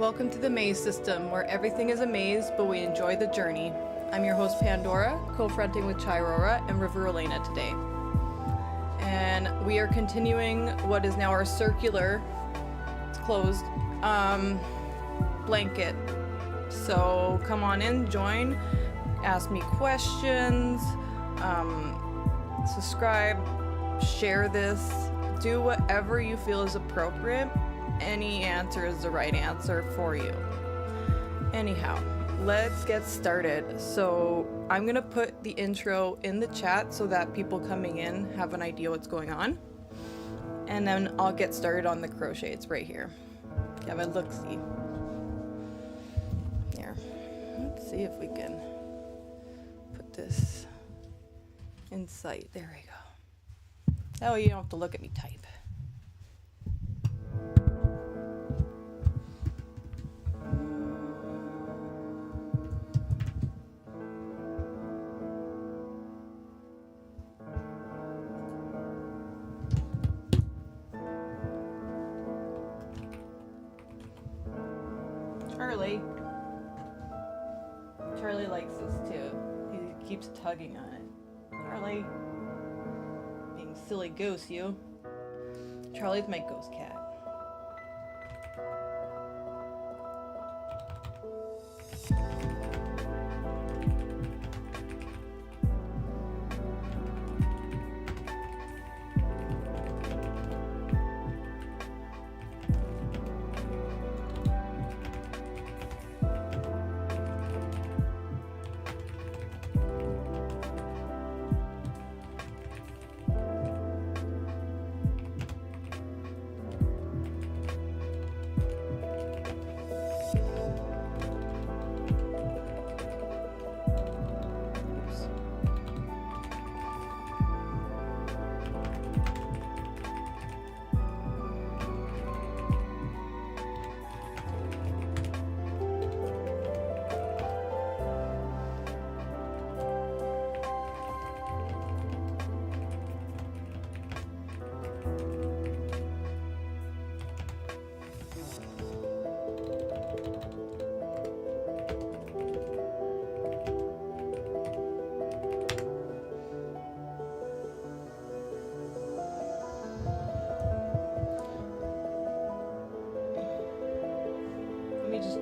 Welcome to the maze system, where everything is a maze, but we enjoy the journey. I'm your host Pandora, co-fronting with Chirora and River Elena today. And we are continuing what is now our circular, it's closed, blanket. So come on in, join, ask me questions, subscribe, share this, do whatever you feel is appropriate. Any answer is the right answer for you. Anyhow, let's get started. So I'm gonna put the intro in the chat so that people coming in have an idea what's going on. And then I'll get started on the crochet. It's right here. Have a look-see. Here. Let's see if we can put this in sight. There we go. That way you don't have to look at me type. Charlie likes this too. He keeps tugging on it. Charlie, being silly goose, you. Charlie's my ghost cat.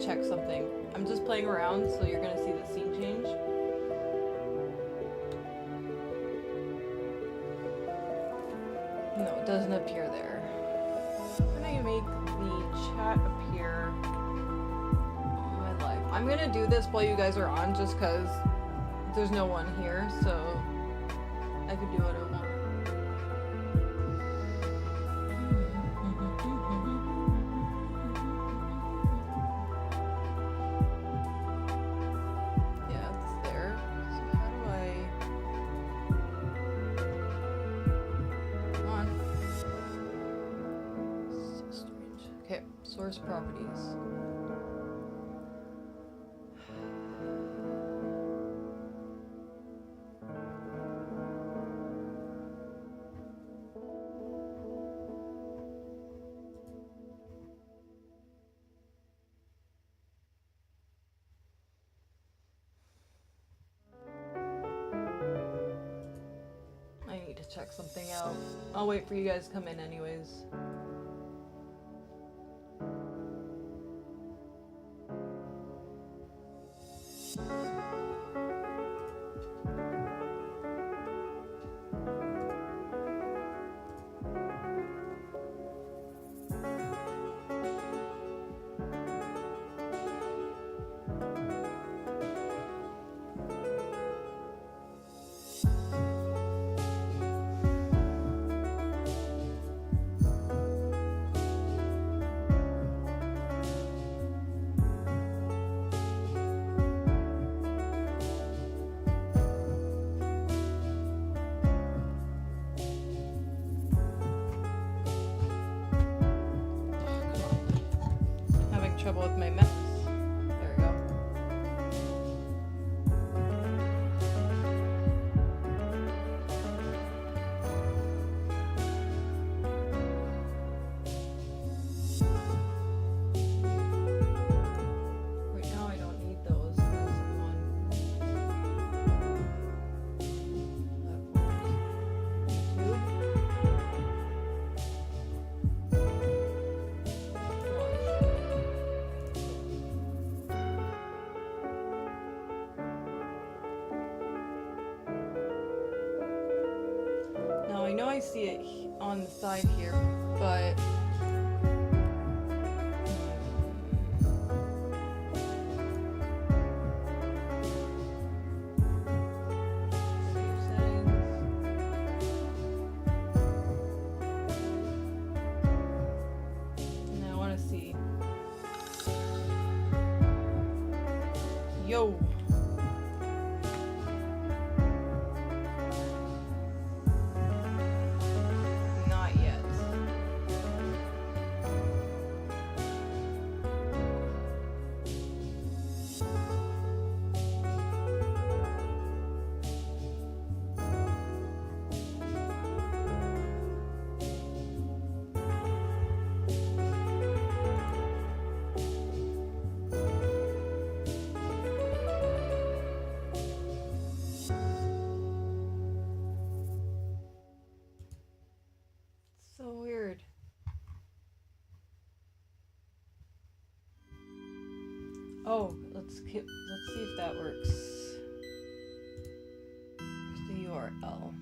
Check something. I'm just playing around, so you're gonna see the scene change. No, it doesn't appear there. I'm gonna make the chat appear on my live. I'm gonna do this while you guys are on, just because there's no one here, so I could do what I want. Source properties. I need to check something out. I'll wait for you guys to come in anyways. Trouble with my mouse. There we go. only see it on the side here, but yo. Not yet. So weird. Oh, let's see if that works. Here's the URL.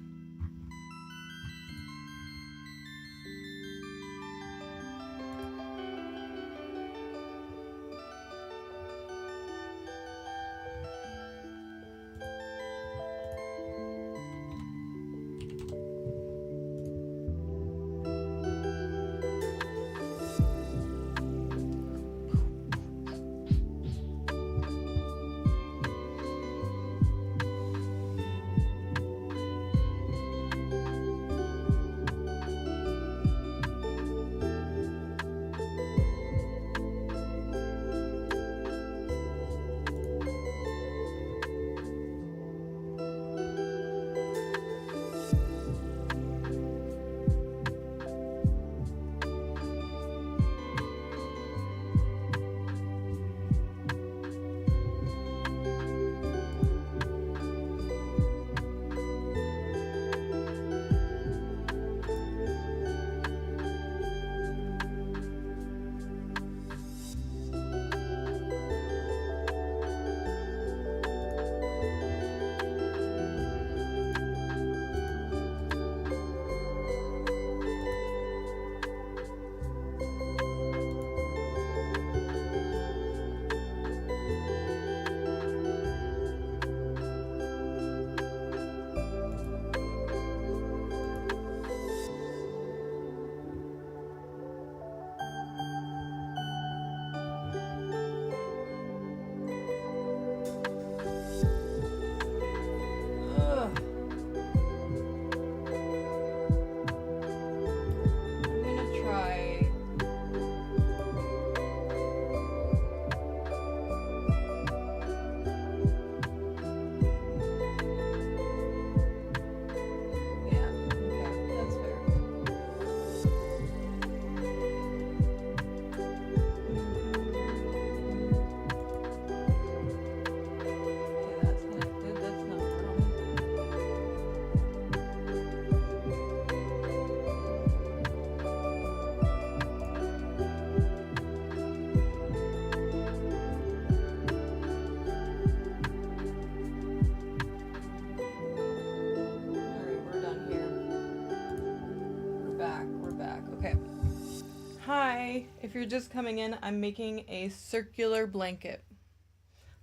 Hi, if you're just coming in, I'm making a circular blanket.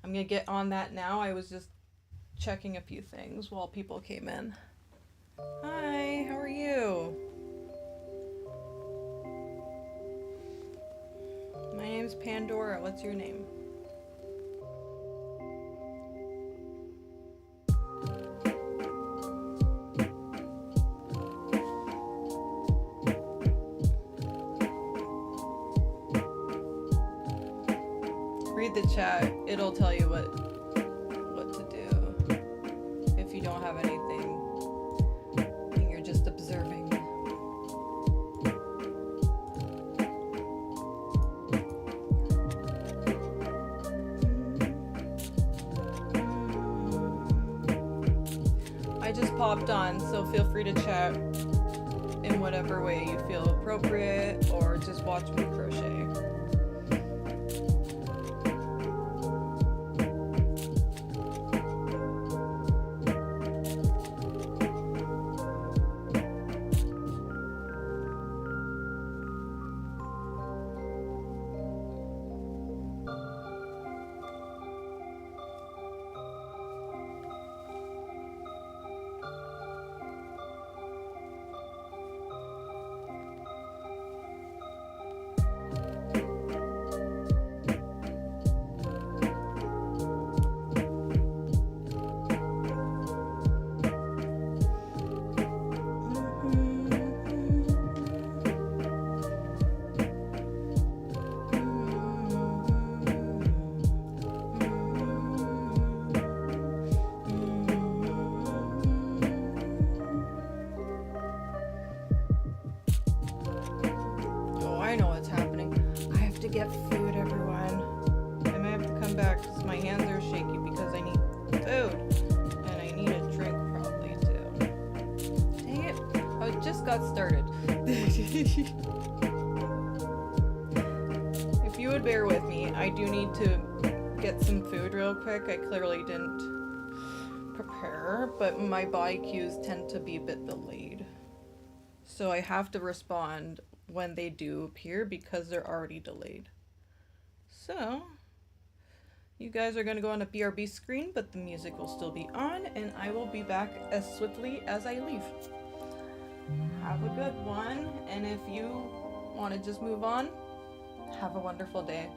I'm gonna get on that now. I was just checking a few things while people came in. Hi, how are you? My name's Pandora. What's your name? Read the chat. It'll tell you what to do if you don't have anything and you're just observing. I just popped on, so feel free to chat in whatever way you feel appropriate, or just watch me crochet. get food, everyone. I might have to come back because my hands are shaky because I need food. And I need a drink probably too. Dang it. I just got started. If you would bear with me, I do need to get some food real quick. I clearly didn't prepare, but my body cues tend to be a bit delayed. So I have to respond when they do appear because they're already delayed. So you guys are going to go on a BRB screen, but the music will still be on, and I will be back as swiftly as I leave. Have a good one, and if you want to just move on, have a wonderful day.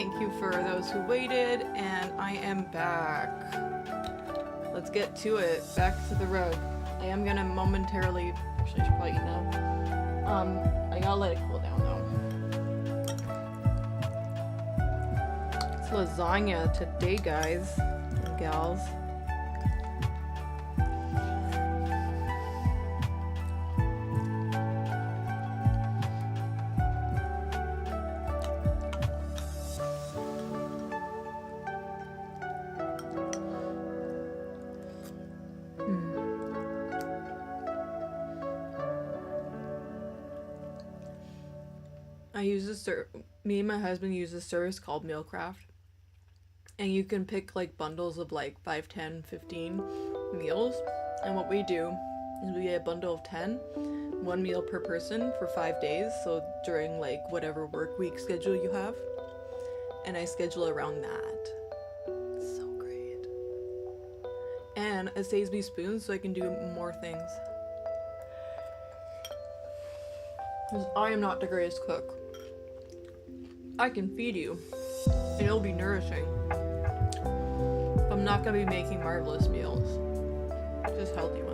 thank you for those who waited, and I am back. Let's get to it. Back to the road. I am gonna momentarily, actually I should probably eat now. I gotta let it cool down though. It's lasagna today, guys and gals. Me and my husband use a service called Mealcraft, and you can pick like bundles of like 5, 10, 15 meals, and what we do is we get a bundle of 10, one meal per person for 5 days, so during like whatever work week schedule you have, and I schedule around that. It's so great. And it saves me spoons so I can do more things. Because I am not the greatest cook. I can feed you, and it'll be nourishing. But I'm not gonna be making marvelous meals, just healthy ones.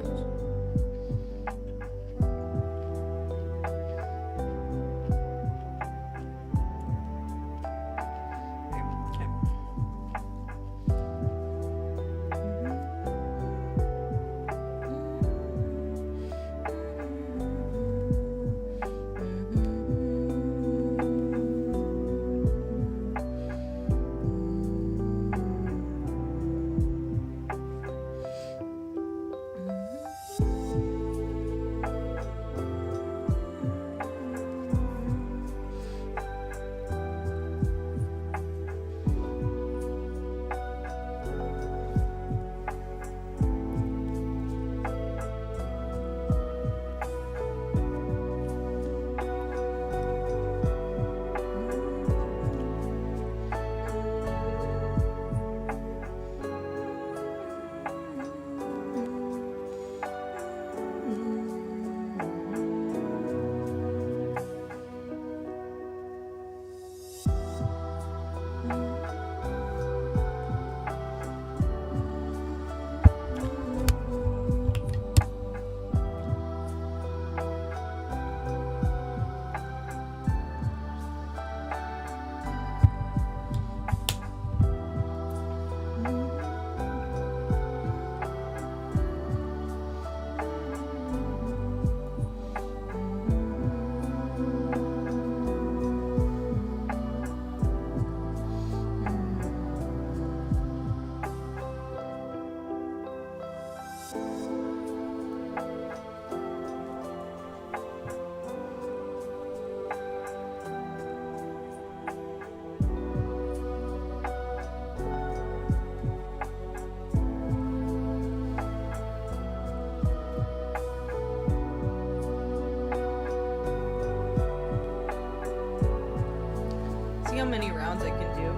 How many rounds I can do.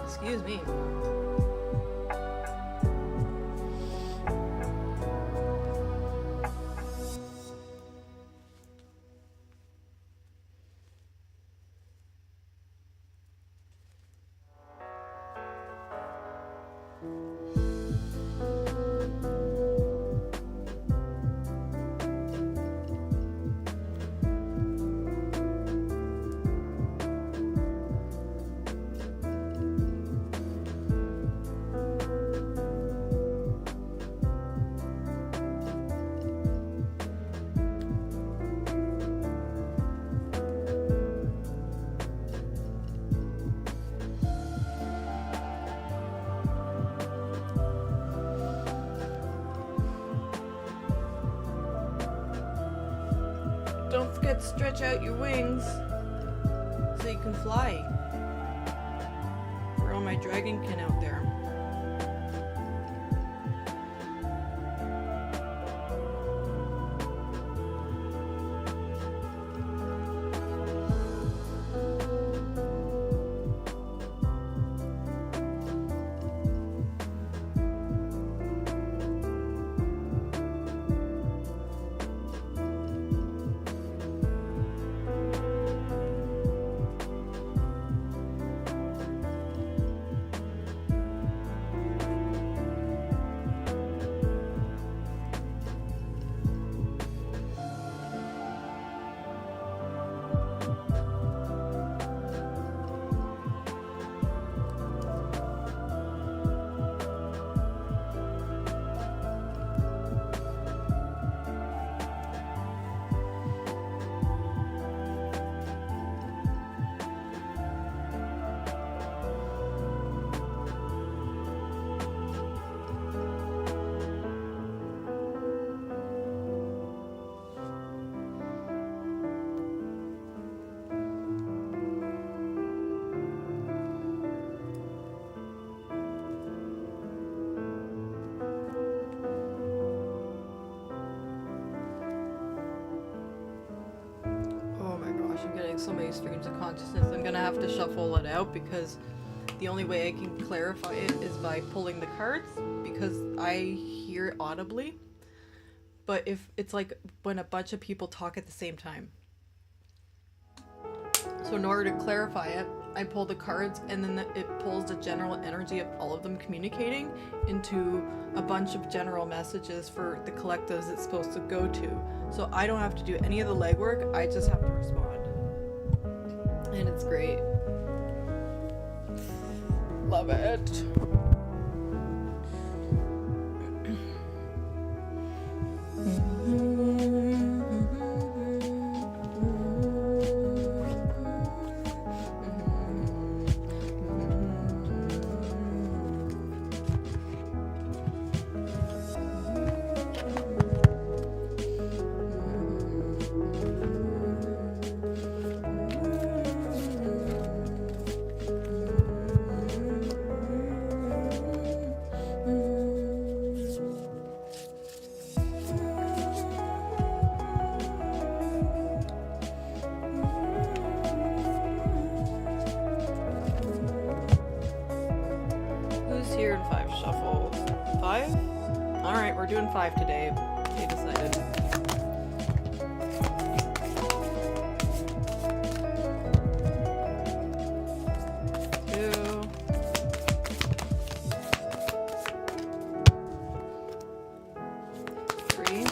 Excuse me. Don't forget to stretch out your wings so you can fly. Throw my dragonkin out there. getting so many streams of consciousness. I'm gonna have to shuffle it out because the only way I can clarify it is by pulling the cards, because I hear it audibly. But if it's like when a bunch of people talk at the same time. So in order to clarify it, I pull the cards, and then it pulls the general energy of all of them communicating into a bunch of general messages for the collectives it's supposed to go to. So I don't have to do any of the legwork, I just have to respond. And it's great. Love it. Here in 5 shuffles. 5? Alright, we're doing 5 today. They decided. Two. 3.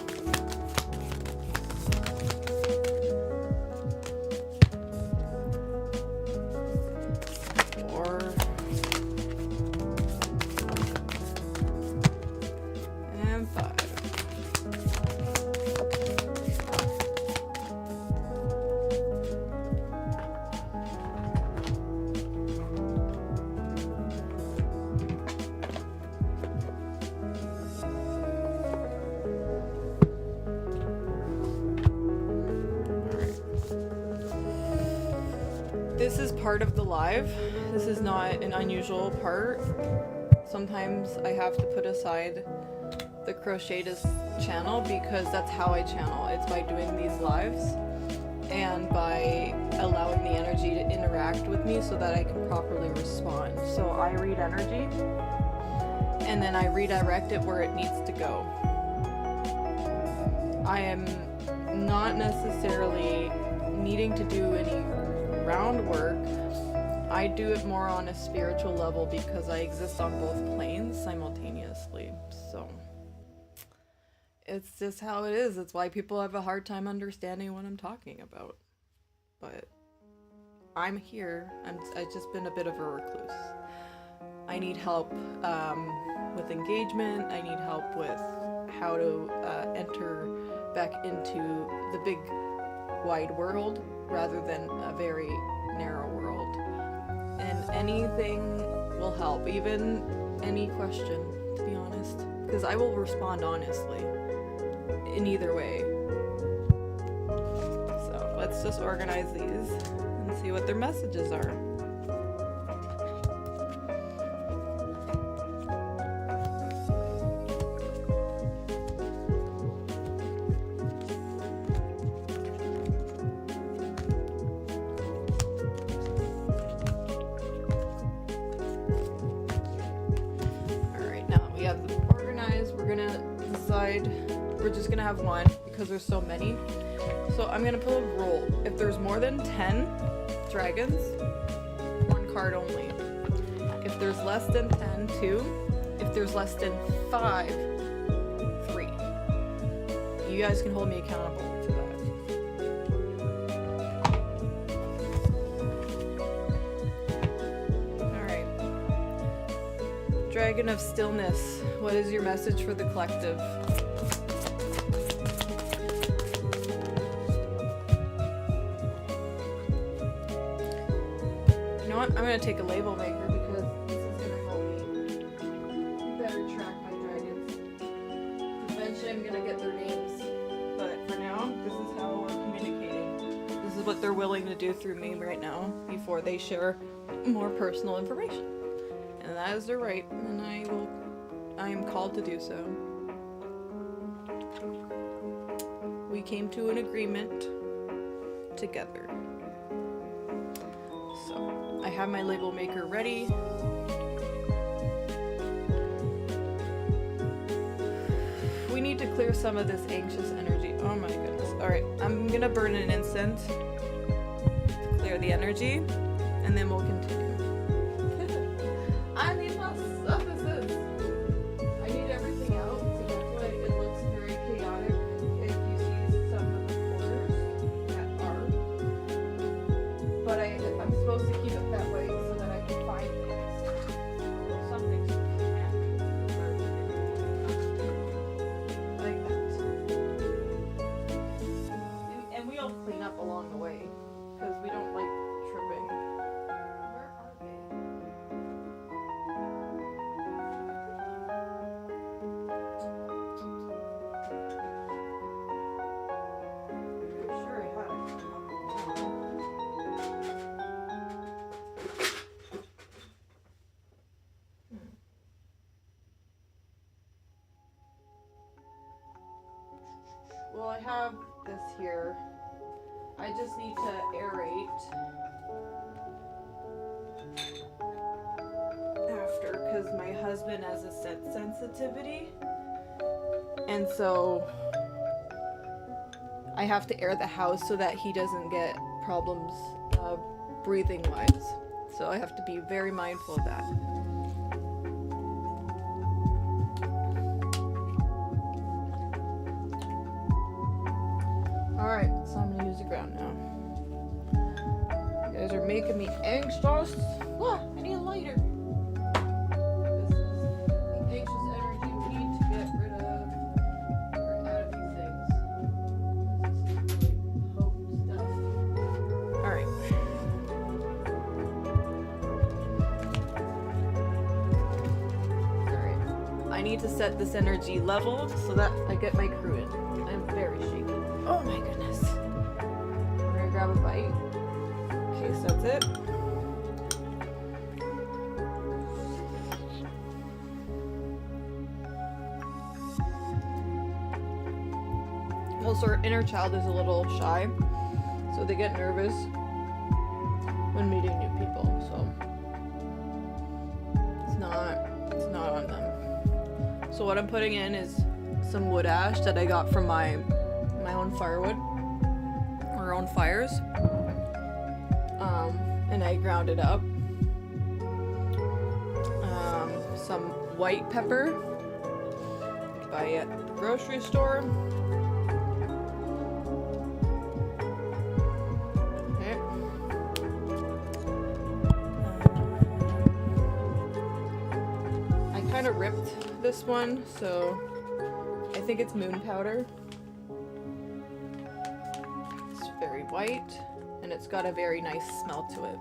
4. And 5. This is part of the live. This is not an unusual part. Sometimes I have to put aside the Crochetist channel because that's how I channel. It's by doing these lives and by allowing the energy to interact with me so that I can properly respond. So I read energy and then I redirect it where it needs to go. I am not necessarily needing to do any groundwork. I do it more on a spiritual level because I exist on both planes simultaneously. So it's just how it is. It's why people have a hard time understanding what I'm talking about. But I'm here. I've just been a bit of a recluse. I need help with engagement. I need help with how to enter back into the big wide world rather than a very narrow world. And anything will help, even any question, to be honest, because I will respond honestly in either way. So let's just organize these and see what their messages are. We're just gonna have one because there's so many. So I'm gonna pull a roll. If there's more than 10 dragons, 1 card only. If there's less than 10, 2. If there's less than 5, 3. You guys can hold me accountable to that. Alright. Dragon of Stillness, what is your message for the collective? I'm going to take a label maker because this is going to help me better track my dragons. Eventually I'm going to get their names, but for now, this is how we're communicating. This is what they're willing to do through me right now before they share more personal information. And that is their right, and I am called to do so. We came to an agreement together. I have my label maker ready. We need to clear some of this anxious energy. Oh my goodness. Alright, I'm gonna burn an incense to clear the energy, and then we'll continue. I need my stuff. I need everything out, so that's why it looks very chaotic if you see some of the corners that are. But I'm supposed to keep it that way so that I can find things. Some things like that. And we'll clean up along the way because we don't like tripping. Where are they? I'm sure I had it. Well, I have this here. I just need to aerate after because my husband has a scent sensitivity, and so I have to air the house so that he doesn't get problems breathing wise. So I have to be very mindful of that. Alright, so I'm gonna use the ground now. You guys are making me anxious. Ah, I need a lighter. This is the anxious energy we need to get rid of or out of these things. This is really potent stuff. Alright. Alright. I need to set this energy leveled so that I get my crew in. I'm very shaky. Oh my goodness. We're gonna grab a bite. Okay, so that's it. Also, our inner child is a little shy, so they get nervous when meeting new people, so it's not on them. So what I'm putting in is some wood ash that I got from my own firewood, our own fires, and I ground it up. Some white pepper you can buy at the grocery store. Okay. I kind of ripped this one, so I think it's moon powder. Very white, and it's got a very nice smell to it,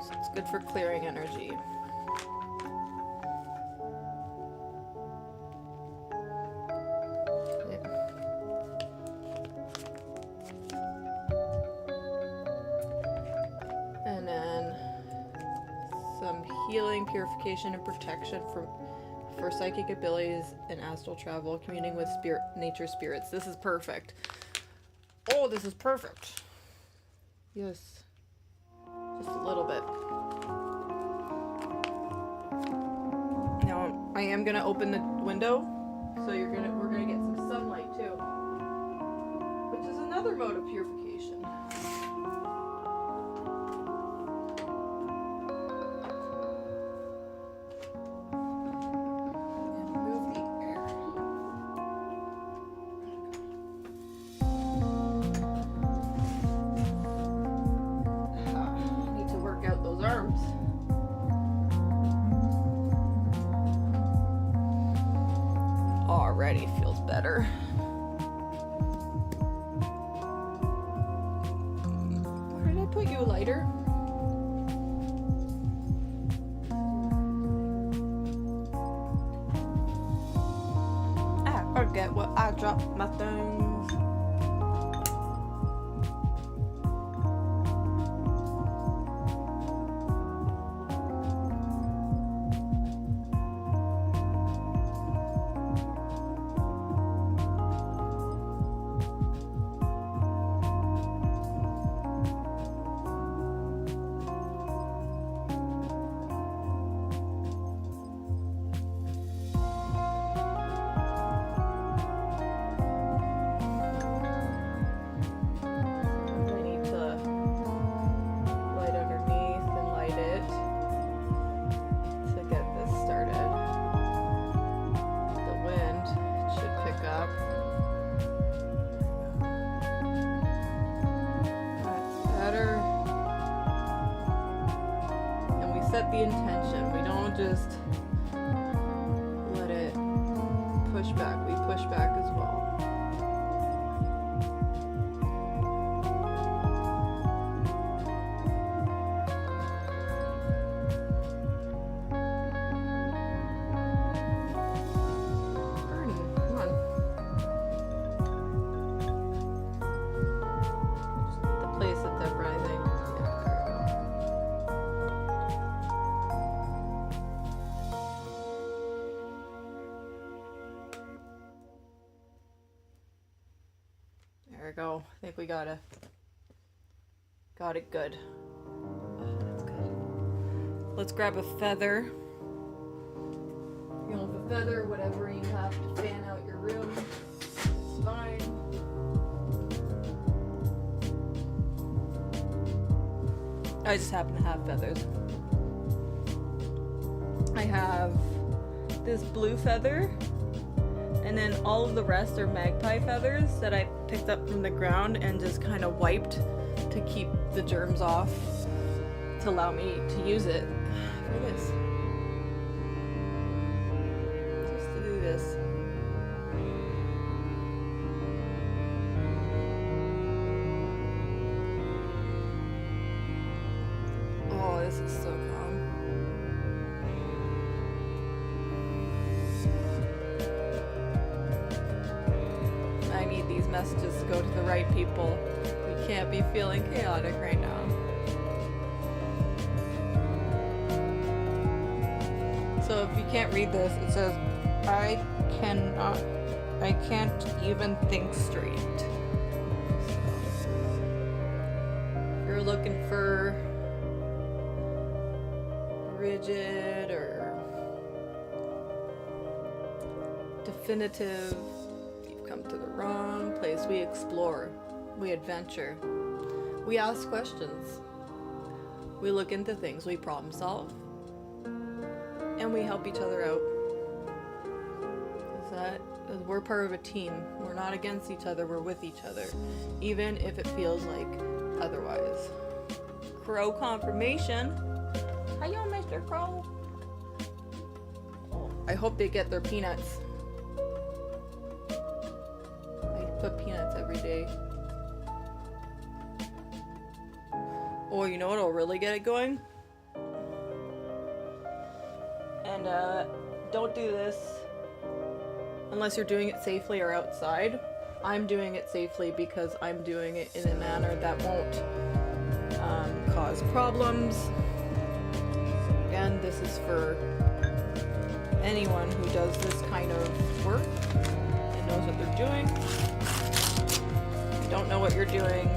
so it's good for clearing energy. And then some healing, purification, and protection for psychic abilities and astral travel, communing with nature spirits. This is perfect. Oh, this is perfect. Yes. Just a little bit. Now, I am gonna open the window, so we're gonna get some sunlight too, which is another mode of purification. Already feels better. Where did I put you, lighter? I forget what I dropped my things. set the intention. We don't just let it push back. We push back as well. There we go. I think we got it good. Oh, that's good. Let's grab a feather. You know, a feather, whatever you have to fan out your room, it's fine. I just happen to have feathers. I have this blue feather, and then all of the rest are magpie feathers that I picked up from the ground and just kind of wiped to keep the germs off to allow me to use it for this. Just to do this. Oh, this is so calm. I need these messages to go to the right people. We can't be feeling chaotic right now. So if you can't read this, it says, I can't even think straight. So, if you're looking for rigid or definitive, you've come to the wrong place. We explore, we adventure, we ask questions, we look into things, we problem solve, and we help each other out. Because we're part of a team. We're not against each other, we're with each other, even if it feels like otherwise. Crow confirmation. Hiya, Mr. Crow. Oh, I hope they get their peanuts. I put peanuts every day. Oh, you know what'll really get it going? And don't do this unless you're doing it safely or outside. I'm doing it safely because I'm doing it in a manner that won't cause problems. Again, this is for anyone who does this kind of work and knows what they're doing. If you don't know what you're doing,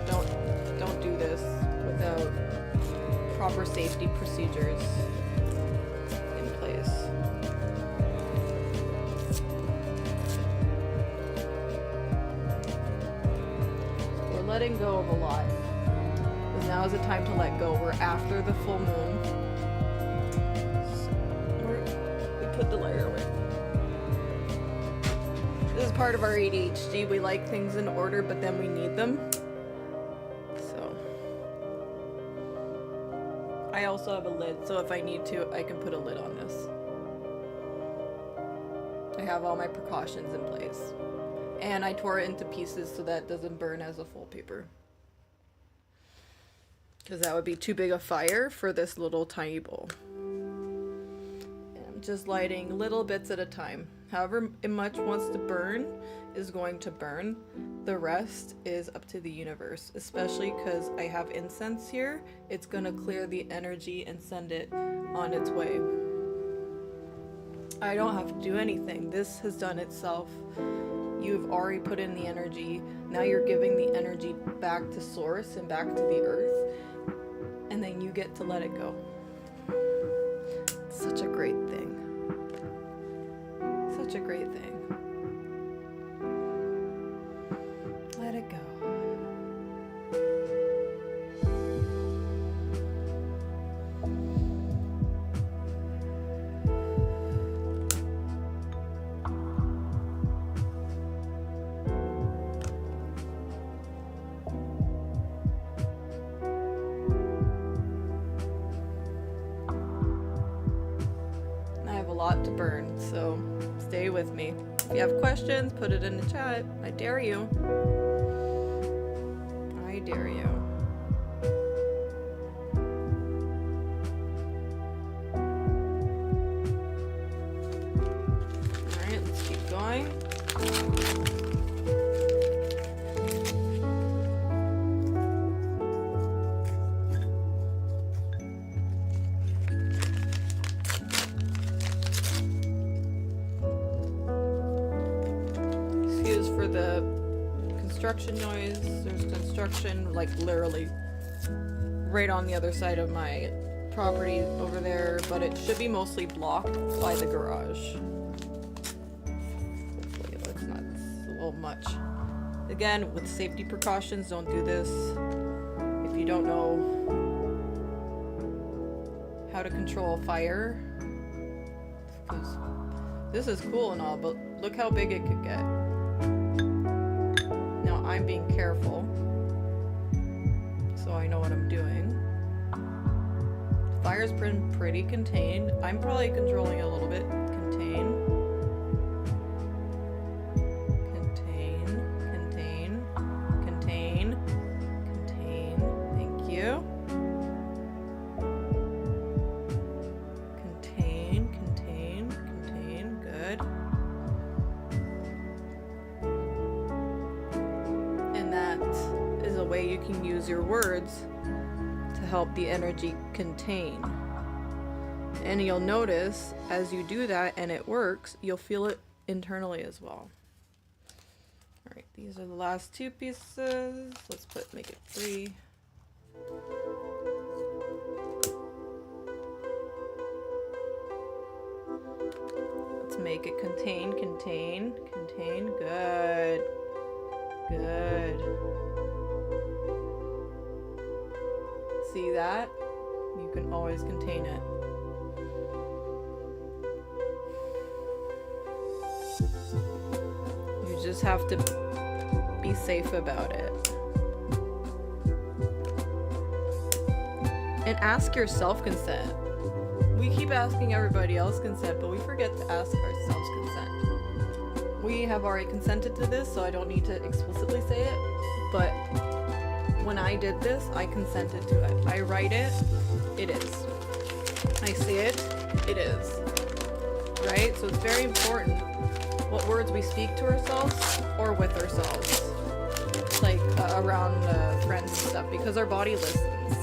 don't do this without proper safety procedures in place. So we're letting go of a lot. Because now is the time to let go. We're after the full moon. We put the layer away. This is part of our ADHD. We like things in order, but then we need them. So I also have a lid, so if I need to, I can put a lid on this. I have all my precautions in place. And I tore it into pieces so that it doesn't burn as a full paper. Because that would be too big a fire for this little tiny bowl. And I'm just lighting little bits at a time. However much wants to burn is going to burn. The rest is up to the universe, especially because I have incense here. It's going to clear the energy and send it on its way. I don't have to do anything. This has done itself. You've already put in the energy. Now you're giving the energy back to source and back to the earth. And then you get to let it go. It's such a great thing. Such a great thing. Let it go. lot to burn, so stay with me. If you have questions, put it in the chat. I dare you. I dare you. Alright, let's keep going. For the construction noise, there's construction like literally right on the other side of my property over there, but it should be mostly blocked by the garage. Hopefully that's not a little much. Again, with safety precautions, don't do this if you don't know how to control a fire, because this is cool and all, but look how big it could get. I'm being careful, so I know what I'm doing. The fire's been pretty contained. I'm probably controlling it a little bit. Contain. Contain. Contain. Contain. Contain. Thank you. Contain. Contain. Contain. Good. Is a way you can use your words to help the energy contain. And you'll notice as you do that and it works, you'll feel it internally as well. Alright, these are the last two pieces. Let's make it 3. Let's make it contain, contain, contain. Good. Good. See that? You can always contain it. You just have to be safe about it. And ask yourself consent. We keep asking everybody else consent, but we forget to ask ourselves consent. We have already consented to this, so I don't need to explicitly say it, but when I did this, I consented to it. I write it, it is. I say it, it is. Right? So it's very important what words we speak to ourselves or with ourselves. Like around friends and stuff, because our body listens.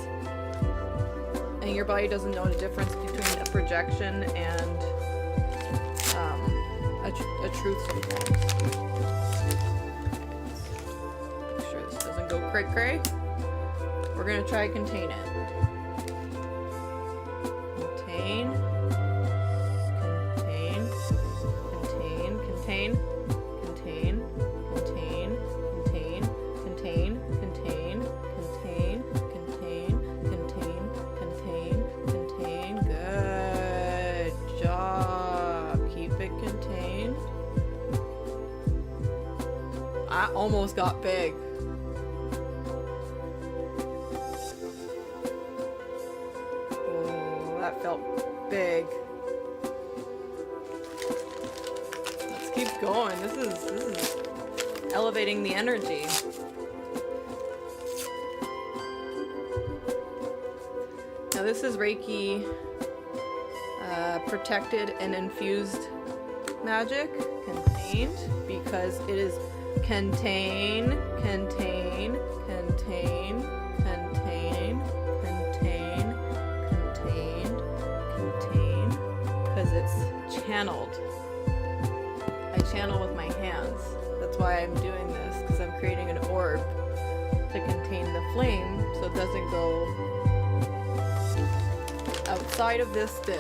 And your body doesn't know the difference between a projection and a truth sometimes. Make sure this doesn't go cray cray. We're gonna try contain it. Contain. Contain. Contain. Contain. Contain. Contain. Contain. Contain. Contain. Contain. Contain. Contain. Contain. Contain. Good job. Keep it contained. I almost got big. Oh, that felt big. Let's keep going. This is elevating the energy. Now this is Reiki protected and infused magic, contained, because it is contain, contain, contain, contain, contain, contained, contain, because it's channeled. I channel with my hands. That's why I'm doing this, because I'm creating an orb to contain the flame so it doesn't go outside of this dish.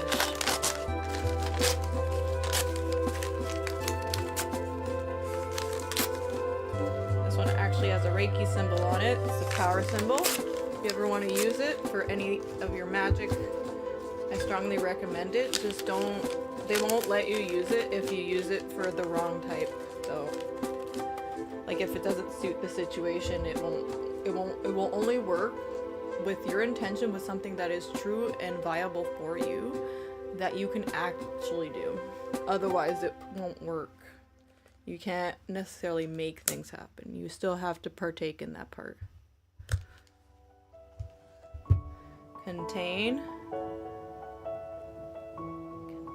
Has a Reiki symbol on it. It's a power symbol. If you ever want to use it for any of your magic, I strongly recommend it. Just don't, they won't let you use it if you use it for the wrong type. So, like if it doesn't suit the situation, it will only work with your intention, with something that is true and viable for you. that you can actually do. Otherwise, it won't work. You can't necessarily make things happen. You still have to partake in that part. Contain.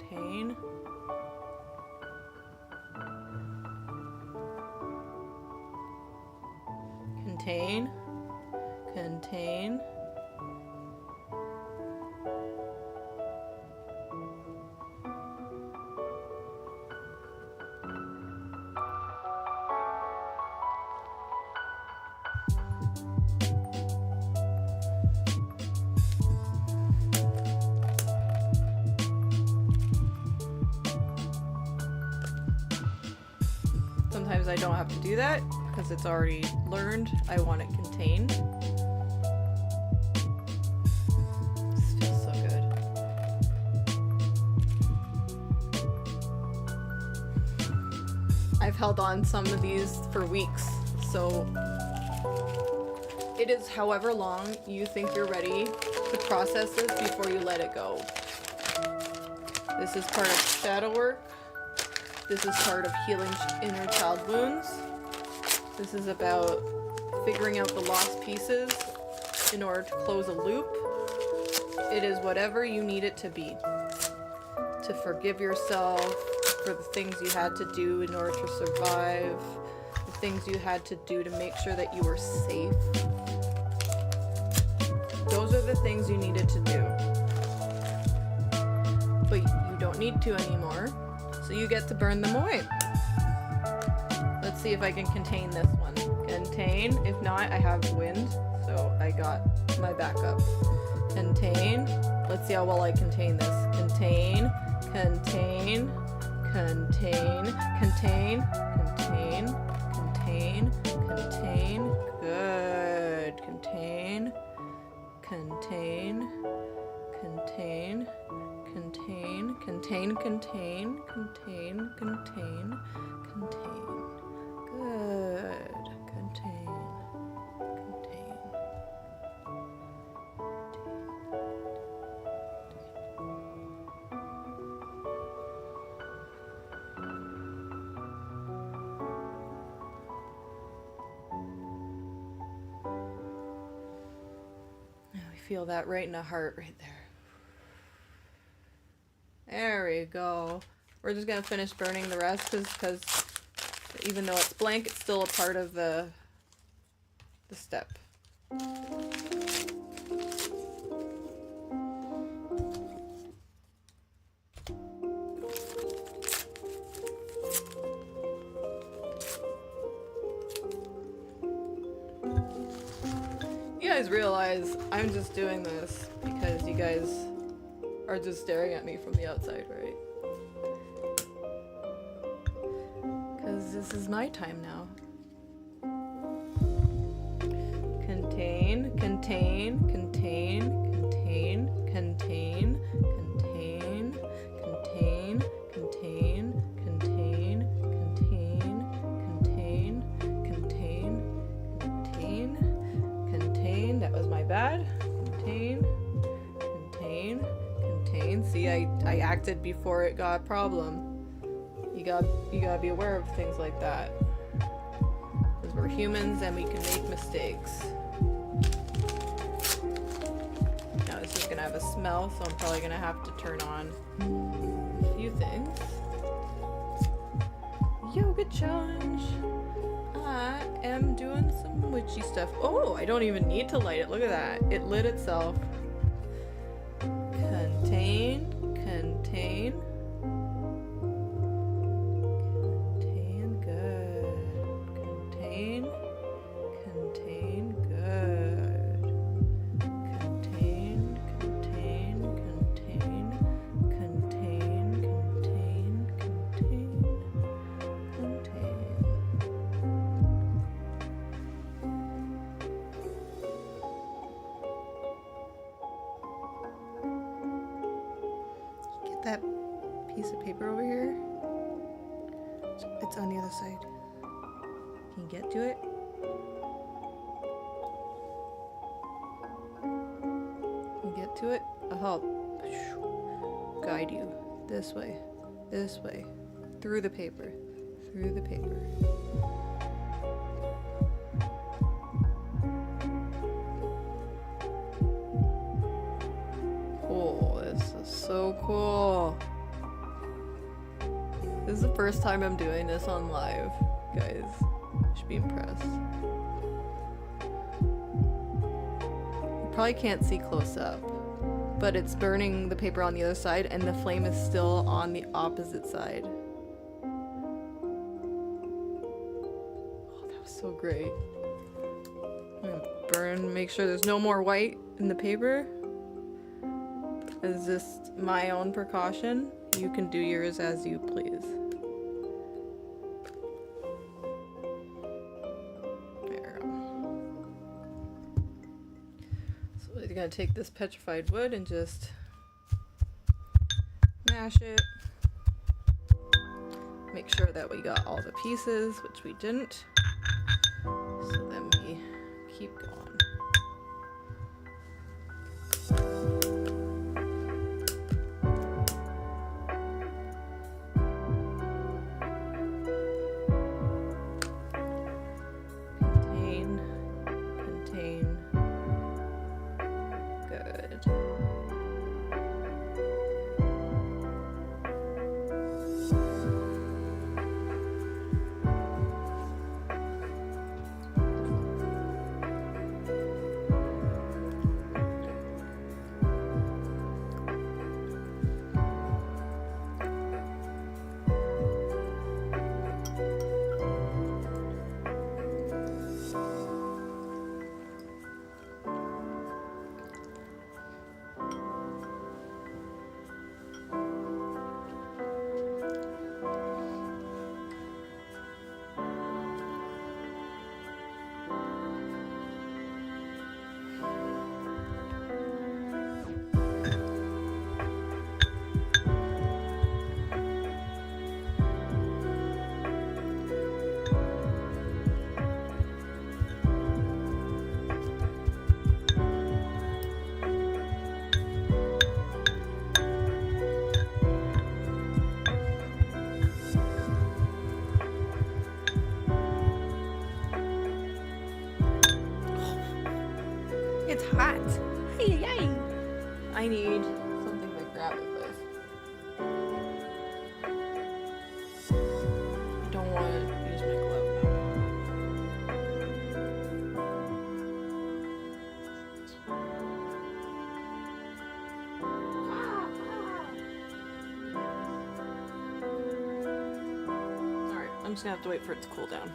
Contain. Contain. Contain. Sometimes I don't have to do that because it's already learned. I want it contained. This feels so good. I've held on some of these for weeks, so it is however long you think you're ready to process this before you let it go. This is part of shadow work. This is part of healing inner child wounds. This is about figuring out the lost pieces in order to close a loop. It is whatever you need it to be. To forgive yourself for the things you had to do in order to survive, the things you had to do to make sure that you were safe. Those are the things you needed to do. But you don't need to anymore. So you get to burn them away. Let's see if I can contain this one. Contain. If not, I have wind, so I got my backup. Contain. Let's see how well I contain this. Contain. Contain. Contain. Contain. Contain. Contain. Contain. Good. Contain. Contain. Contain. Contain, contain, contain, contain, contain, contain. Good. Contain, contain. Now we feel that right in the heart right there. There we go. We're just gonna finish burning the rest because even though it's blank, it's still a part of the step. You guys realize I'm just doing this because you guys are just staring at me from the outside, right? Because this is my time now. Contain, contain, contain, contain, contain, contain, contain, contain, contain, contain, contain, contain, contain, contain. That was my bad. Contain, contain. See, I acted before it got a problem. You gotta be aware of things like that. Because we're humans and we can make mistakes. Now this is gonna have a smell, so I'm probably gonna have to turn on a few things. Yoga challenge. I am doing some witchy stuff. Oh, I don't even need to light it. Look at that. It lit itself. Contain, contain, contain, good, contain, contain, good, contain, contain, contain, contain, contain, contain, contain. That piece of paper over here, it's on the other side. Can you get to it? Can you get to it? I'll help. guide you this way, through the paper, through the paper. Oh, this is so cool. This is the first time I'm doing this on live, guys. You should be impressed. You probably can't see close up, but it's burning the paper on the other side and the flame is still on the opposite side. Oh, that was so great. I'm gonna burn, make sure there's no more white in the paper. It's just my own precaution. You can do yours as you please. There we go. So we're gonna take this petrified wood and just mash it. Make sure that we got all the pieces, which we didn't. So then we keep going. It's hot. Ay. I need something to grab it with. I don't want to use my glove now. Alright, I'm just gonna have to wait for it to cool down.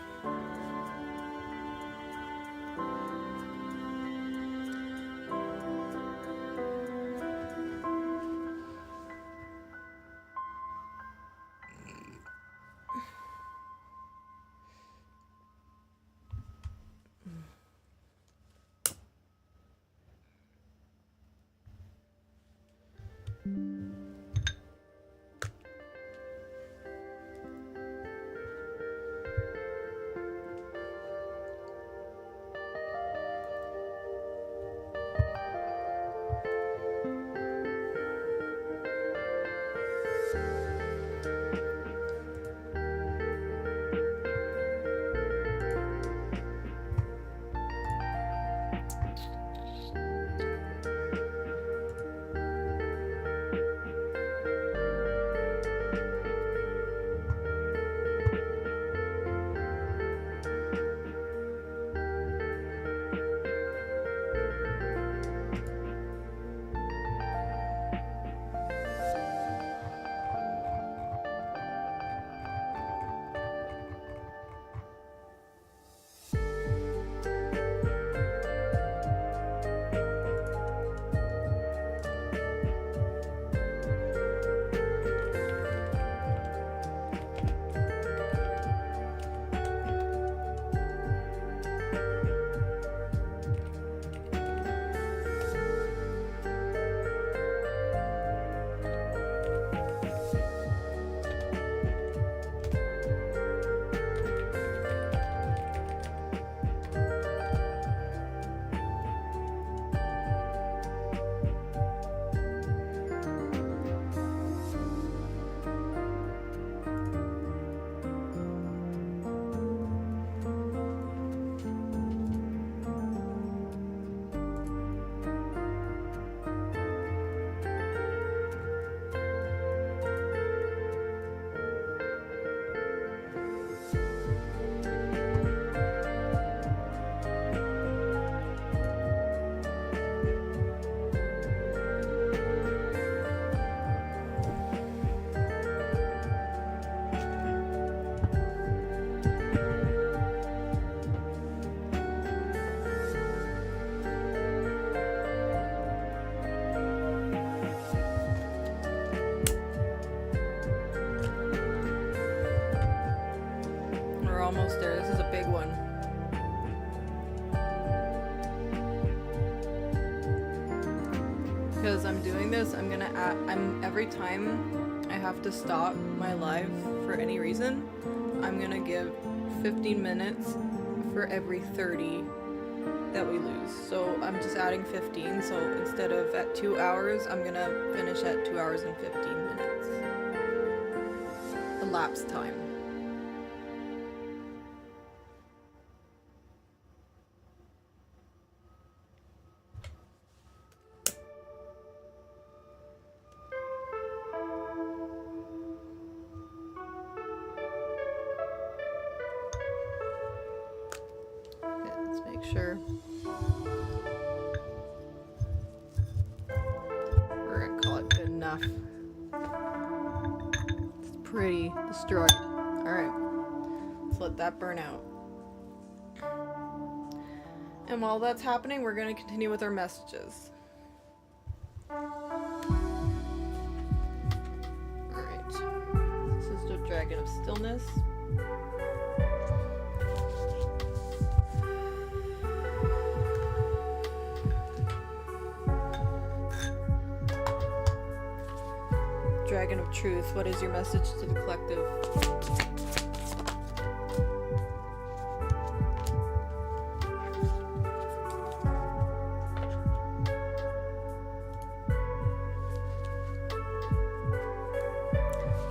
almost there. This is a big one. Because I'm doing this, every time I have to stop my live for any reason, I'm gonna give 15 minutes for every 30 that we lose. So I'm just adding 15, so instead of at 2 hours, I'm gonna finish at 2 hours and 15 minutes. Elapsed time. Sure. We're gonna call it good enough. It's pretty destroyed. Alright. Let's let that burn out. And while that's happening, we're gonna continue with our messages. Alright. This is the Dragon of Stillness. Dragon of Truth, what is your message to the collective?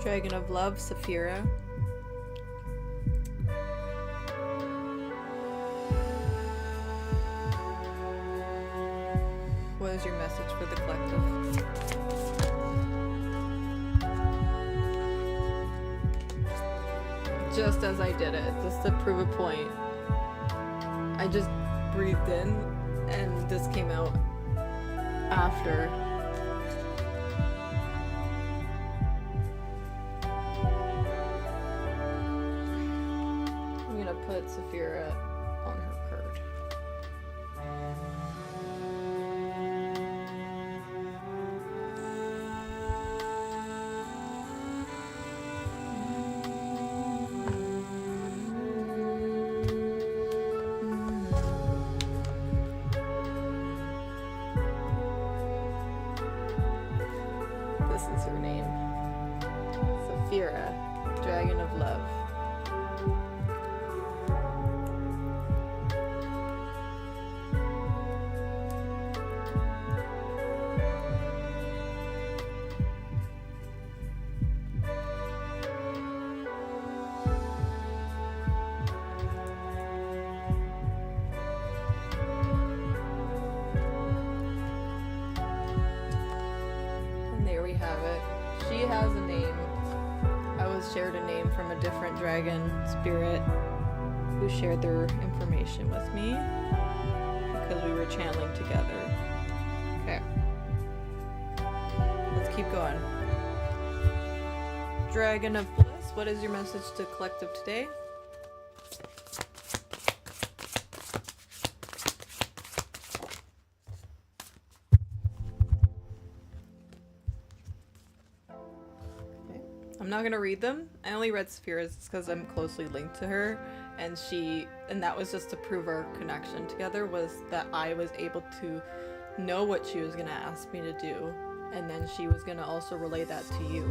Dragon of Love, Saphira. What is your message for the collective? Just as I did it, just to prove a point. I just breathed in and this came out after. I'm gonna put Saphira on her card. This is her name. Saphira, Dragon of Love. There we have it. She has a name. I was shared a name from a different dragon spirit who shared their information with me because we were channeling together. Okay. Let's keep going. Dragon of Bliss, what is your message to collective today? I'm not gonna read them. I only read Saphira's because I'm closely linked to her, and that was just to prove our connection together, was that I was able to know what she was gonna ask me to do, and then she was gonna also relay that to you.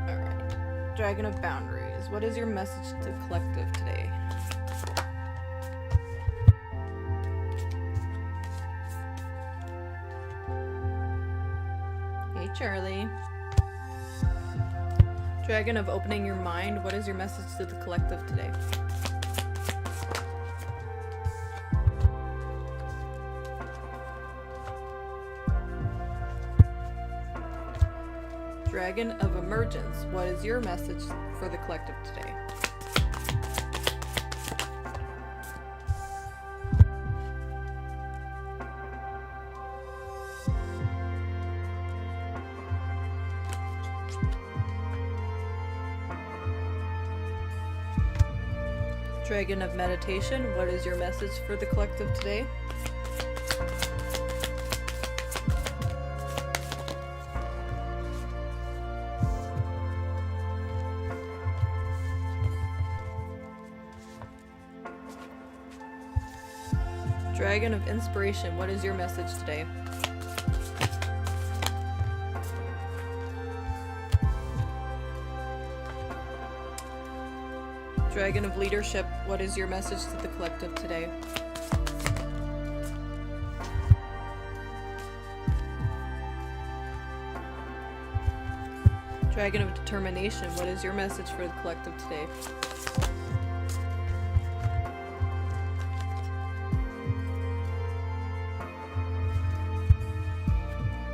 Alright. Dragon of Boundaries, what is your message to collective today? Charlie. Dragon of Opening Your Mind, what is your message to the collective today? Dragon of Emergence, what is your message for the collective today? Dragon of Meditation, what is your message for the collective today? Dragon of Inspiration, what is your message today? Dragon of Leadership, what is your message to the collective today? Dragon of Determination, what is your message for the collective today?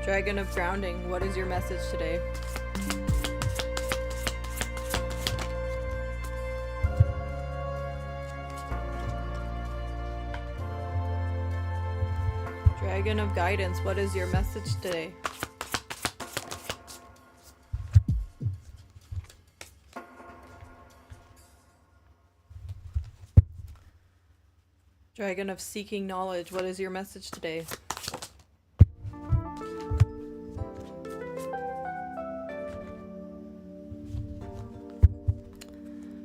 Dragon of Grounding, what is your message today? Dragon of Guidance, what is your message today? Dragon of Seeking Knowledge, what is your message today?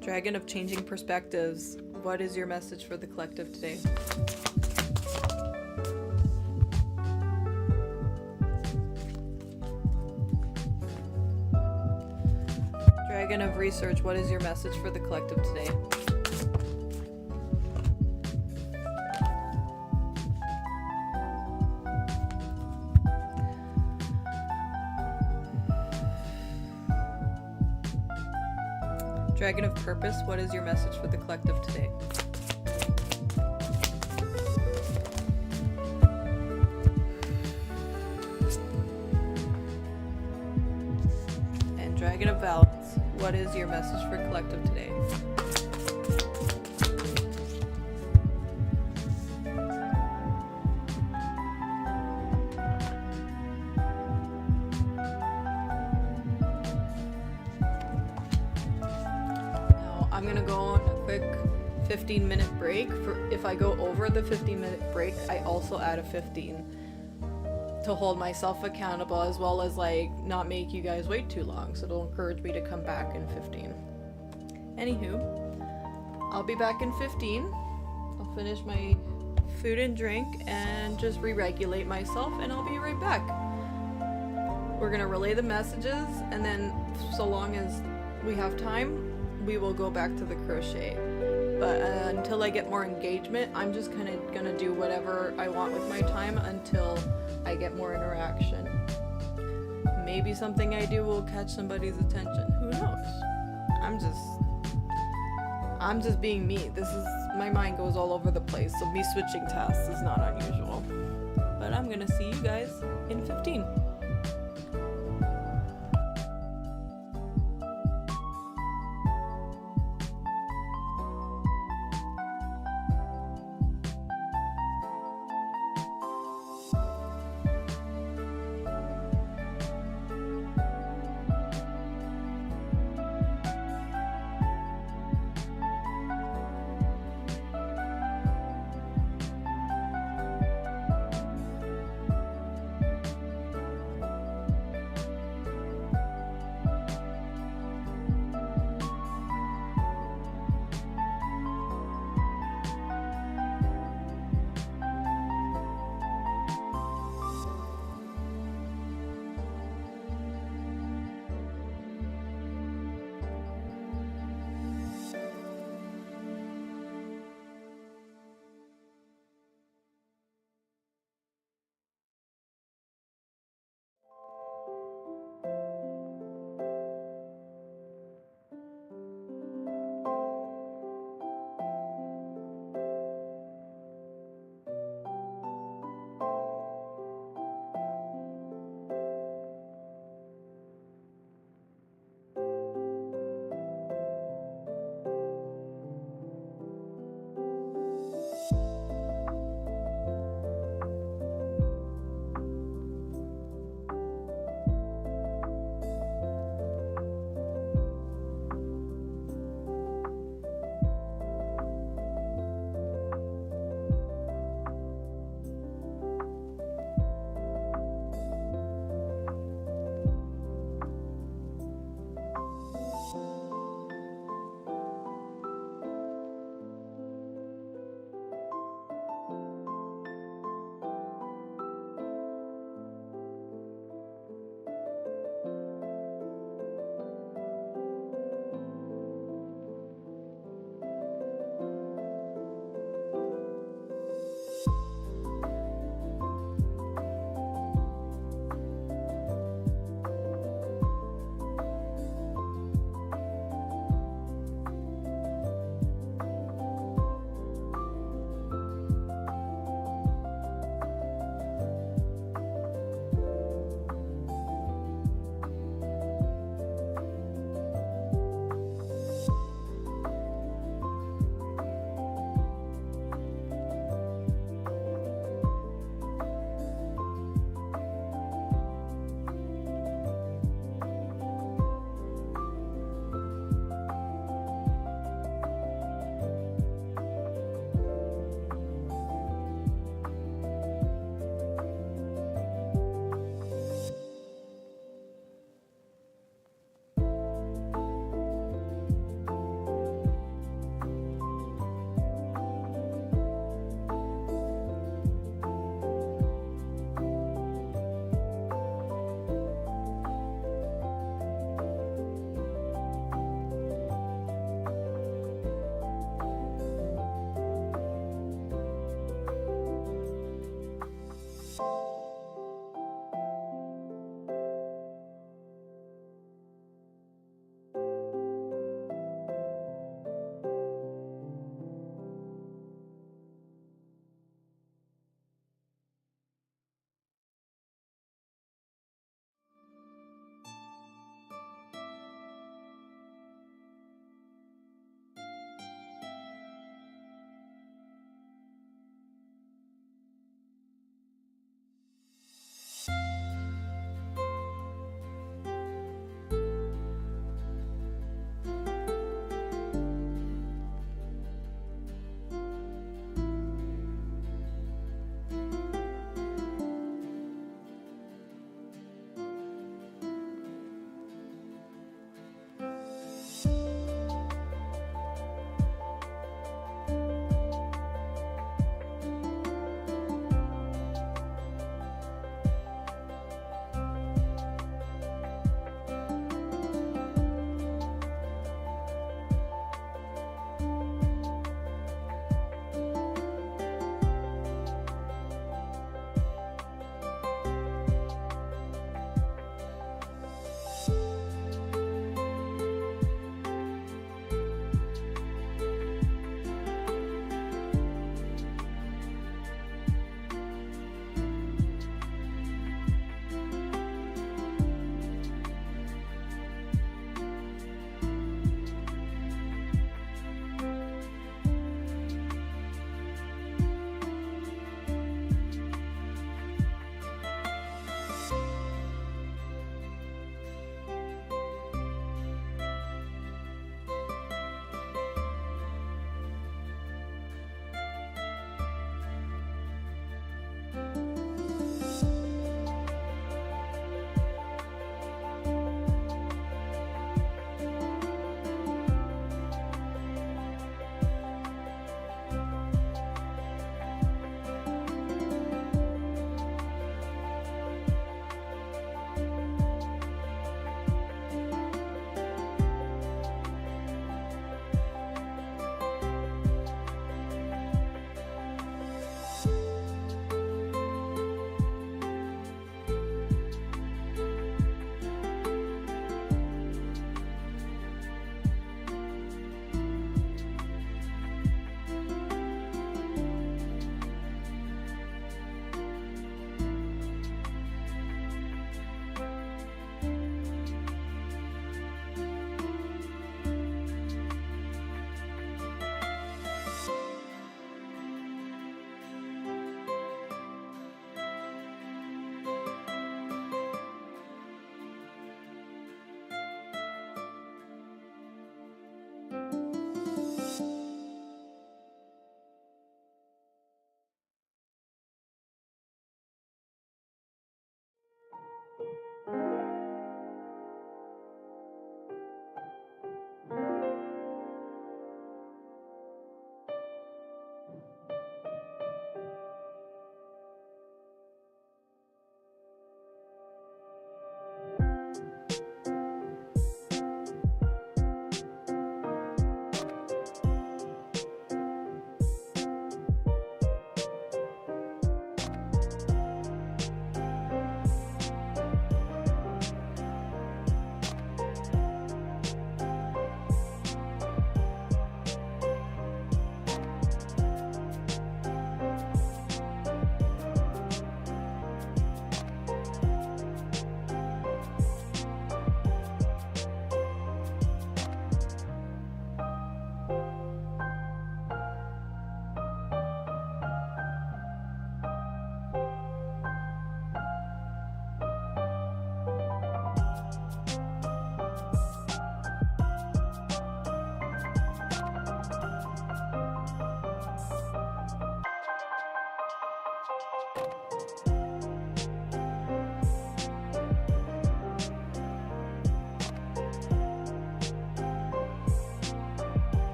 Dragon of Changing Perspectives, what is your message for the collective today? Dragon of Research, what is your message for the collective today? Dragon of Purpose, what is your message for the collective today? And Dragon of Balance, what is your message for collective today? I'm gonna go on a quick 15-minute break. If I go over the 15-minute break, I also add a 15 to hold myself accountable, as well as like not make you guys wait too long, so it'll encourage me to come back in 15. Anywho, I'll be back in 15. I'll finish my food and drink and just re-regulate myself, and I'll be right back. We're gonna relay the messages, and then so long as we have time, we will go back to the crochet. But until I get more engagement, I'm just kind of gonna do whatever I want with my time until I get more interaction. Maybe something I do will catch somebody's attention. Who knows? I'm just being me. My mind goes all over the place, so me switching tasks is not unusual. But I'm gonna see you guys in 15.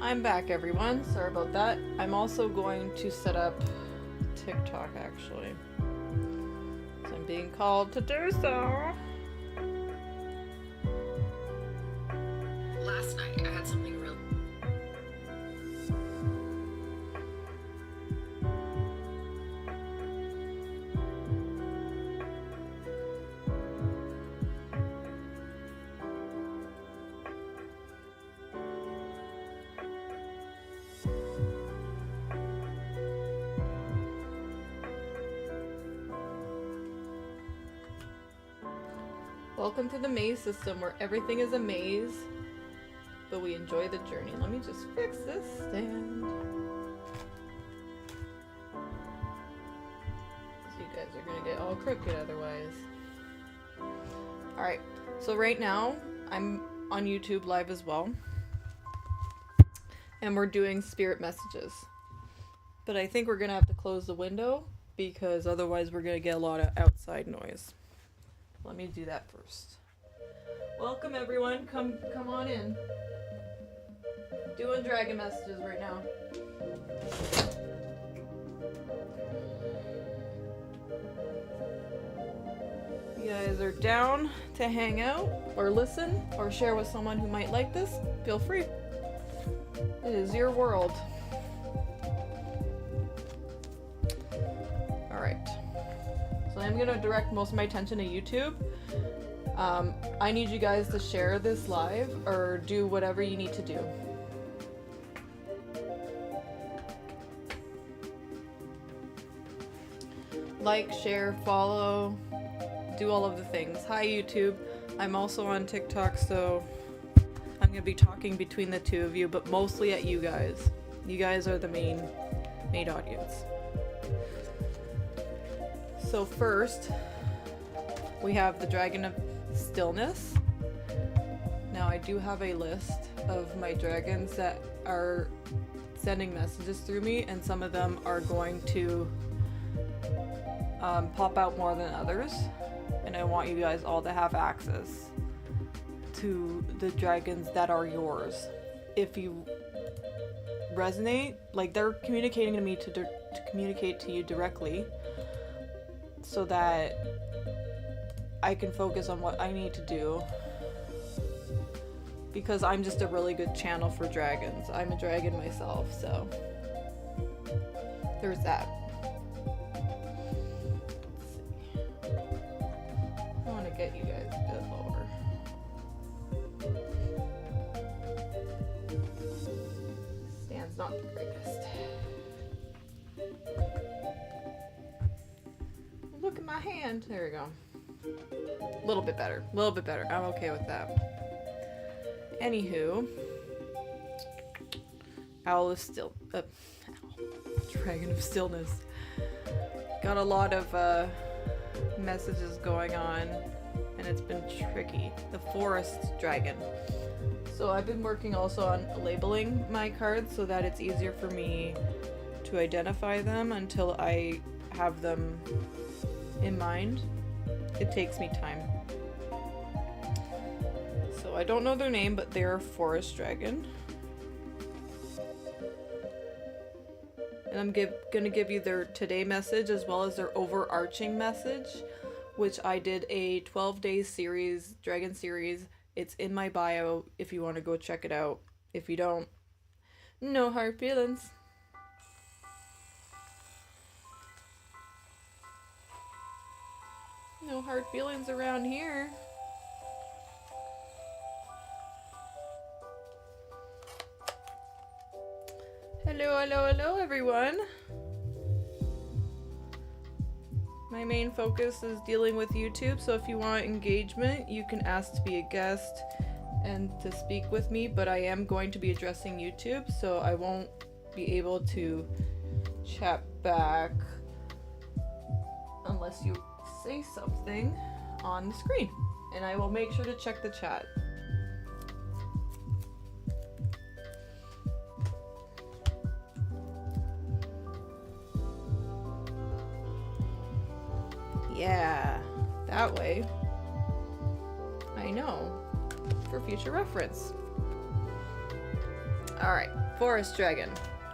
I'm back, everyone. Sorry about that. I'm also going to set up TikTok, actually. So I'm being called to do so. Last night, I had something real. Welcome to the maze system where everything is a maze, but we enjoy the journey. Let me just fix this stand. So you guys are gonna get all crooked otherwise. Alright, so right now I'm on YouTube live as well. And we're doing spirit messages. But I think we're gonna have to close the window because otherwise we're gonna get a lot of outside noise. Let me do that first. Welcome everyone, come on in. Doing dragon messages right now. You guys are down to hang out or listen or share with someone who might like this, feel free. It is your world. Alright. So I'm going to direct most of my attention to YouTube. I need you guys to share this live or do whatever you need to do. Like, share, follow, do all of the things. Hi YouTube. I'm also on TikTok, so I'm going to be talking between the two of you, but mostly at you guys. You guys are the main audience. So first, we have the Dragon of Stillness. Now I do have a list of my dragons that are sending messages through me, and some of them are going to pop out more than others, and I want you guys all to have access to the dragons that are yours. If you resonate, like they're communicating to me to communicate to you directly, so that I can focus on what I need to do, because I'm just a really good channel for dragons. I'm a dragon myself, so there's that. Let's see. I want to get you guys a bit lower. Stand's not the greatest. Look at my hand. There we go. A little bit better. A little bit better. I'm okay with that. Anywho, Dragon of Stillness. Got a lot of messages going on, and it's been tricky. The Forest Dragon. So I've been working also on labeling my cards so that it's easier for me to identify them until I have them in mind. It takes me time. So I don't know their name, but they're a forest dragon. And I'm gonna give you their today message as well as their overarching message, which I did a 12-day series, dragon series. It's in my bio if you want to go check it out. If you don't, no hard feelings. No hard feelings around here. Hello everyone. My main focus is dealing with YouTube, so if you want engagement, you can ask to be a guest and to speak with me, but I am going to be addressing YouTube, so I won't be able to chat back unless you say something on the screen, and I will make sure to check the chat. Yeah, that way I know for future reference. All right. Forest Dragon.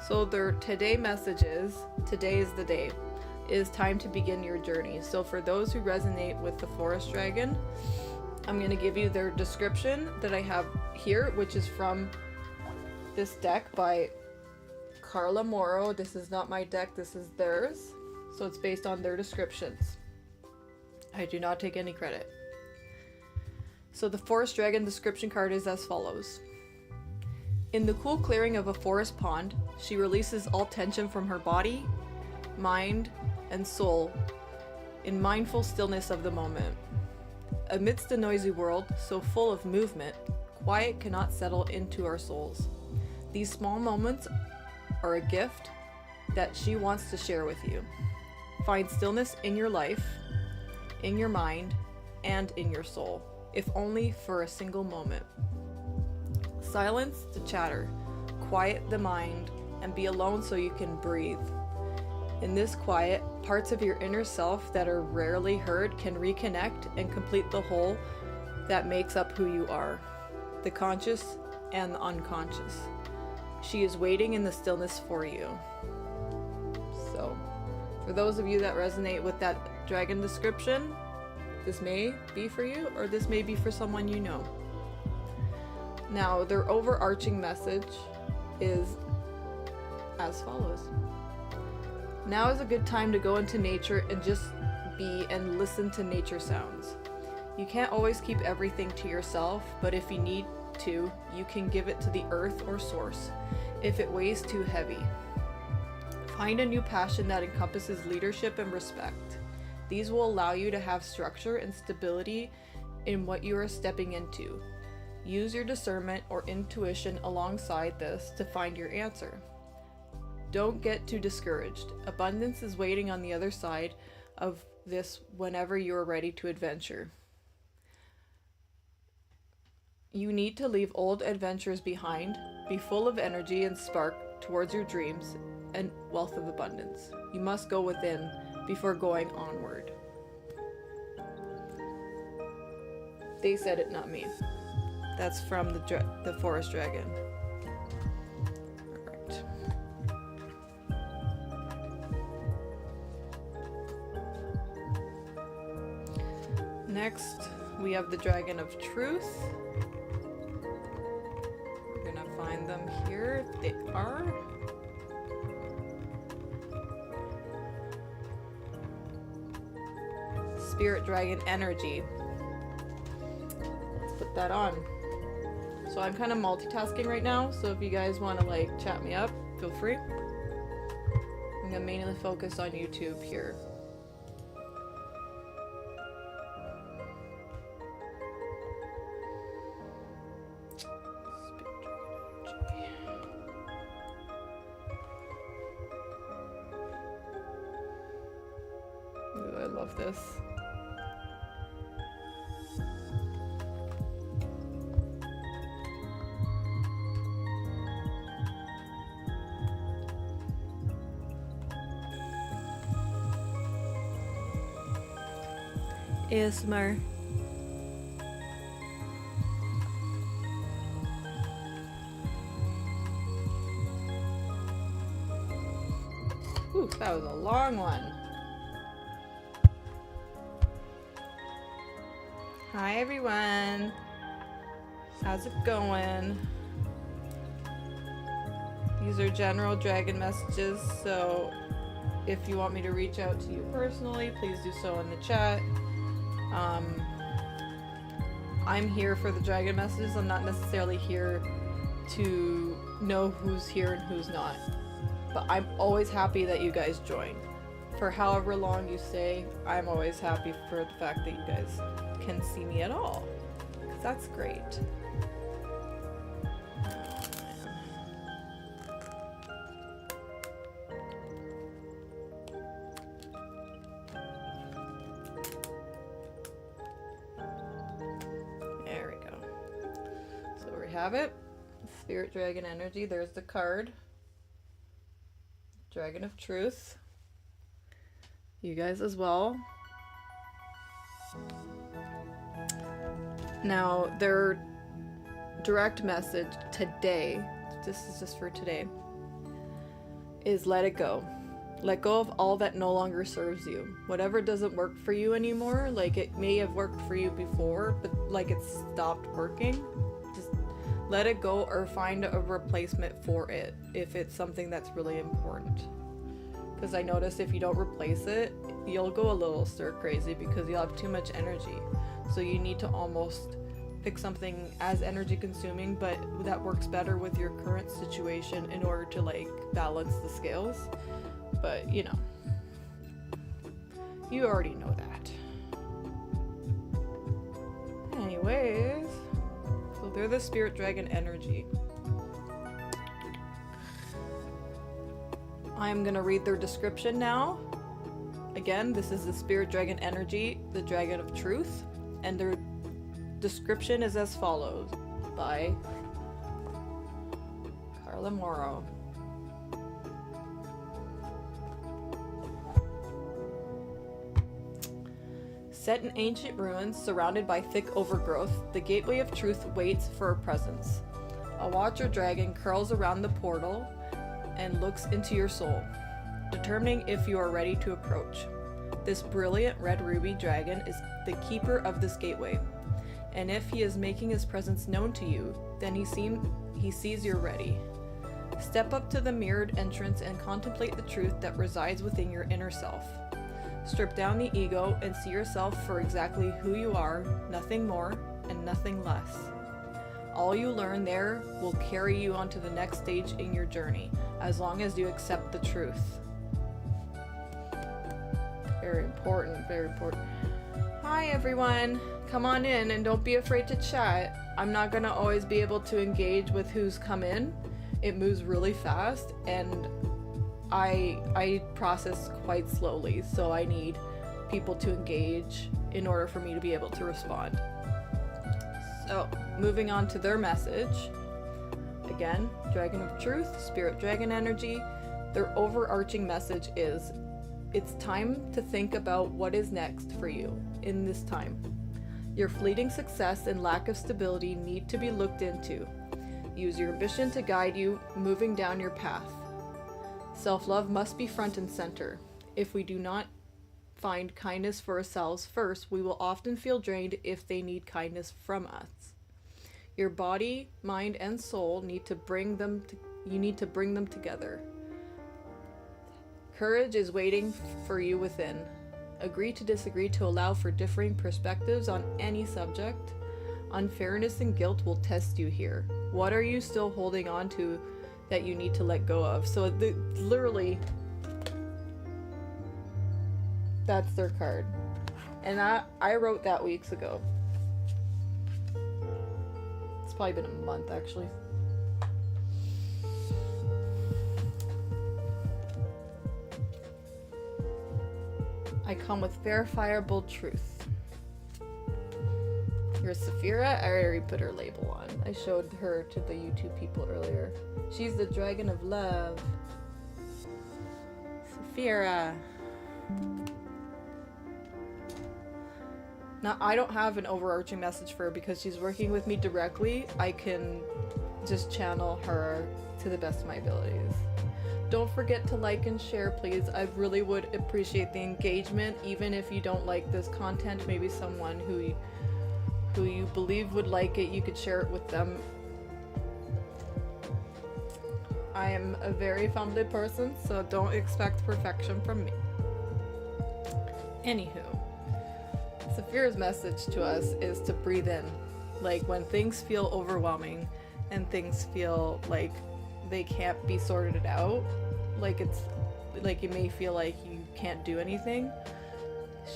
So their today message is, today is the day. It is time to begin your journey. So for those who resonate with the Forest Dragon, I'm going to give you their description that I have here, which is from this deck by Carla Morrow. This is not my deck, this is theirs. So it's based on their descriptions. I do not take any credit. So the Forest Dragon description card is as follows. In the cool clearing of a forest pond, she releases all tension from her body, mind, and soul in mindful stillness of the moment. Amidst a noisy world so full of movement, quiet cannot settle into our souls. These small moments are a gift that she wants to share with you. Find stillness in your life, in your mind, and in your soul, if only for a single moment. Silence the chatter, quiet the mind, and be alone so you can breathe. In this quiet, parts of your inner self that are rarely heard can reconnect and complete the whole that makes up who you are, the conscious and the unconscious. She is waiting in the stillness for you. So, for those of you that resonate with that dragon description, this may be for you, or this may be for someone you know. Now, their overarching message is as follows. Now is a good time to go into nature and just be and listen to nature sounds. You can't always keep everything to yourself, but if you need to, you can give it to the earth or source if it weighs too heavy. Find a new passion that encompasses leadership and respect. These will allow you to have structure and stability in what you are stepping into. Use your discernment or intuition alongside this to find your answer. Don't get too discouraged. Abundance is waiting on the other side of this whenever you are ready to adventure. You need to leave old adventures behind, be full of energy and spark towards your dreams and wealth of abundance. You must go within before going onward. They said it, not me. That's from the Forest Dragon. Alright. Next, we have the Dragon of Truth. We're gonna find them here. They are. Spirit Dragon Energy. Let's put that on. So I'm kind of multitasking right now, so if you guys want to like chat me up, feel free. I'm gonna mainly focus on YouTube here. Ooh, I love this. ASMR. Ooh, that was a long one. Hi everyone. How's it going? These are general dragon messages, so if you want me to reach out to you personally, please do so in the chat. I'm here for the dragon messages. I'm not necessarily here to know who's here and who's not. But I'm always happy that you guys join. For however long you stay, I'm always happy for the fact that you guys can see me at all. 'Cause that's great. Have it. Spirit Dragon Energy. There's the card. Dragon of Truth. You guys as well. Now, their direct message today this is just for today, is let it go. Let go of all that no longer serves you. Whatever doesn't work for you anymore, like it may have worked for you before, but like it's stopped working, just let it go or find a replacement for it if it's something that's really important. Because I notice if you don't replace it, you'll go a little stir crazy because you'll have too much energy. So you need to almost pick something as energy consuming, but that works better with your current situation in order to like balance the scales. But you know, you already know that. Anyways, so they're the spirit dragon energy. I'm gonna read their description now. Again, this is the spirit dragon energy, the dragon of truth, and their description is as follows by Carla Morrow. Set in ancient ruins, surrounded by thick overgrowth, the gateway of truth waits for a presence. A watcher dragon curls around the portal and looks into your soul, determining if you are ready to approach. This brilliant red ruby dragon is the keeper of this gateway, and if he is making his presence known to you, then he sees you're ready. Step up to the mirrored entrance and contemplate the truth that resides within your inner self. Strip down the ego and see yourself for exactly who you are, nothing more and nothing less. All you learn there will carry you onto the next stage in your journey, as long as you accept the truth. Very important, very important. Hi everyone, come on in and don't be afraid to chat. I'm not gonna always be able to engage with who's come in. It moves really fast and I process quite slowly, so I need people to engage in order for me to be able to respond. So, moving on to their message. Again, Dragon of Truth, Spirit Dragon Energy. Their overarching message is, it's time to think about what is next for you in this time. Your fleeting success and lack of stability need to be looked into. Use your ambition to guide you moving down your path. Self-love must be front and center. If we do not find kindness for ourselves first, we will often feel drained if they need kindness from us. Your body, mind, and soul need to bring them together. Courage is waiting for you within. Agree to disagree to allow for differing perspectives on any subject. Unfairness and guilt will test you here. What are you still holding on to that you need to let go of? So literally, that's their card. And I wrote that weeks ago. It's probably been a month actually. I come with verifiable truth. You're Saphira. I already put her label on. I showed her to the YouTube people earlier. She's the dragon of love. Saphira. Now, I don't have an overarching message for her because she's working with me directly. I can just channel her to the best of my abilities. Don't forget to like and share, please. I really would appreciate the engagement, even if you don't like this content. Maybe someone who you believe would like it, you could share it with them. I am a very family person, so don't expect perfection from me. Anywho, Saphira's message to us is to breathe in. Like when things feel overwhelming and things feel like they can't be sorted out, like it's like you may feel like you can't do anything,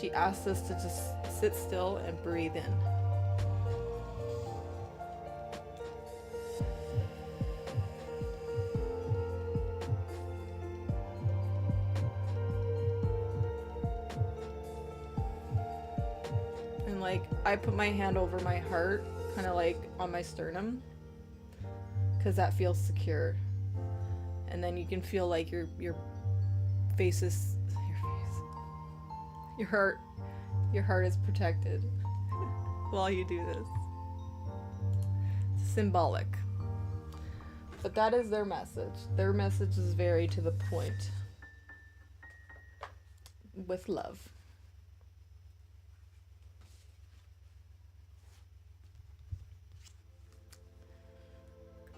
she asks us to just sit still and breathe in. And like I put my hand over my heart, kind of like on my sternum, because that feels secure. And then you can feel like your face is your heart is protected while you do this. It's symbolic. But that is their message. Their message is very to the point. With love.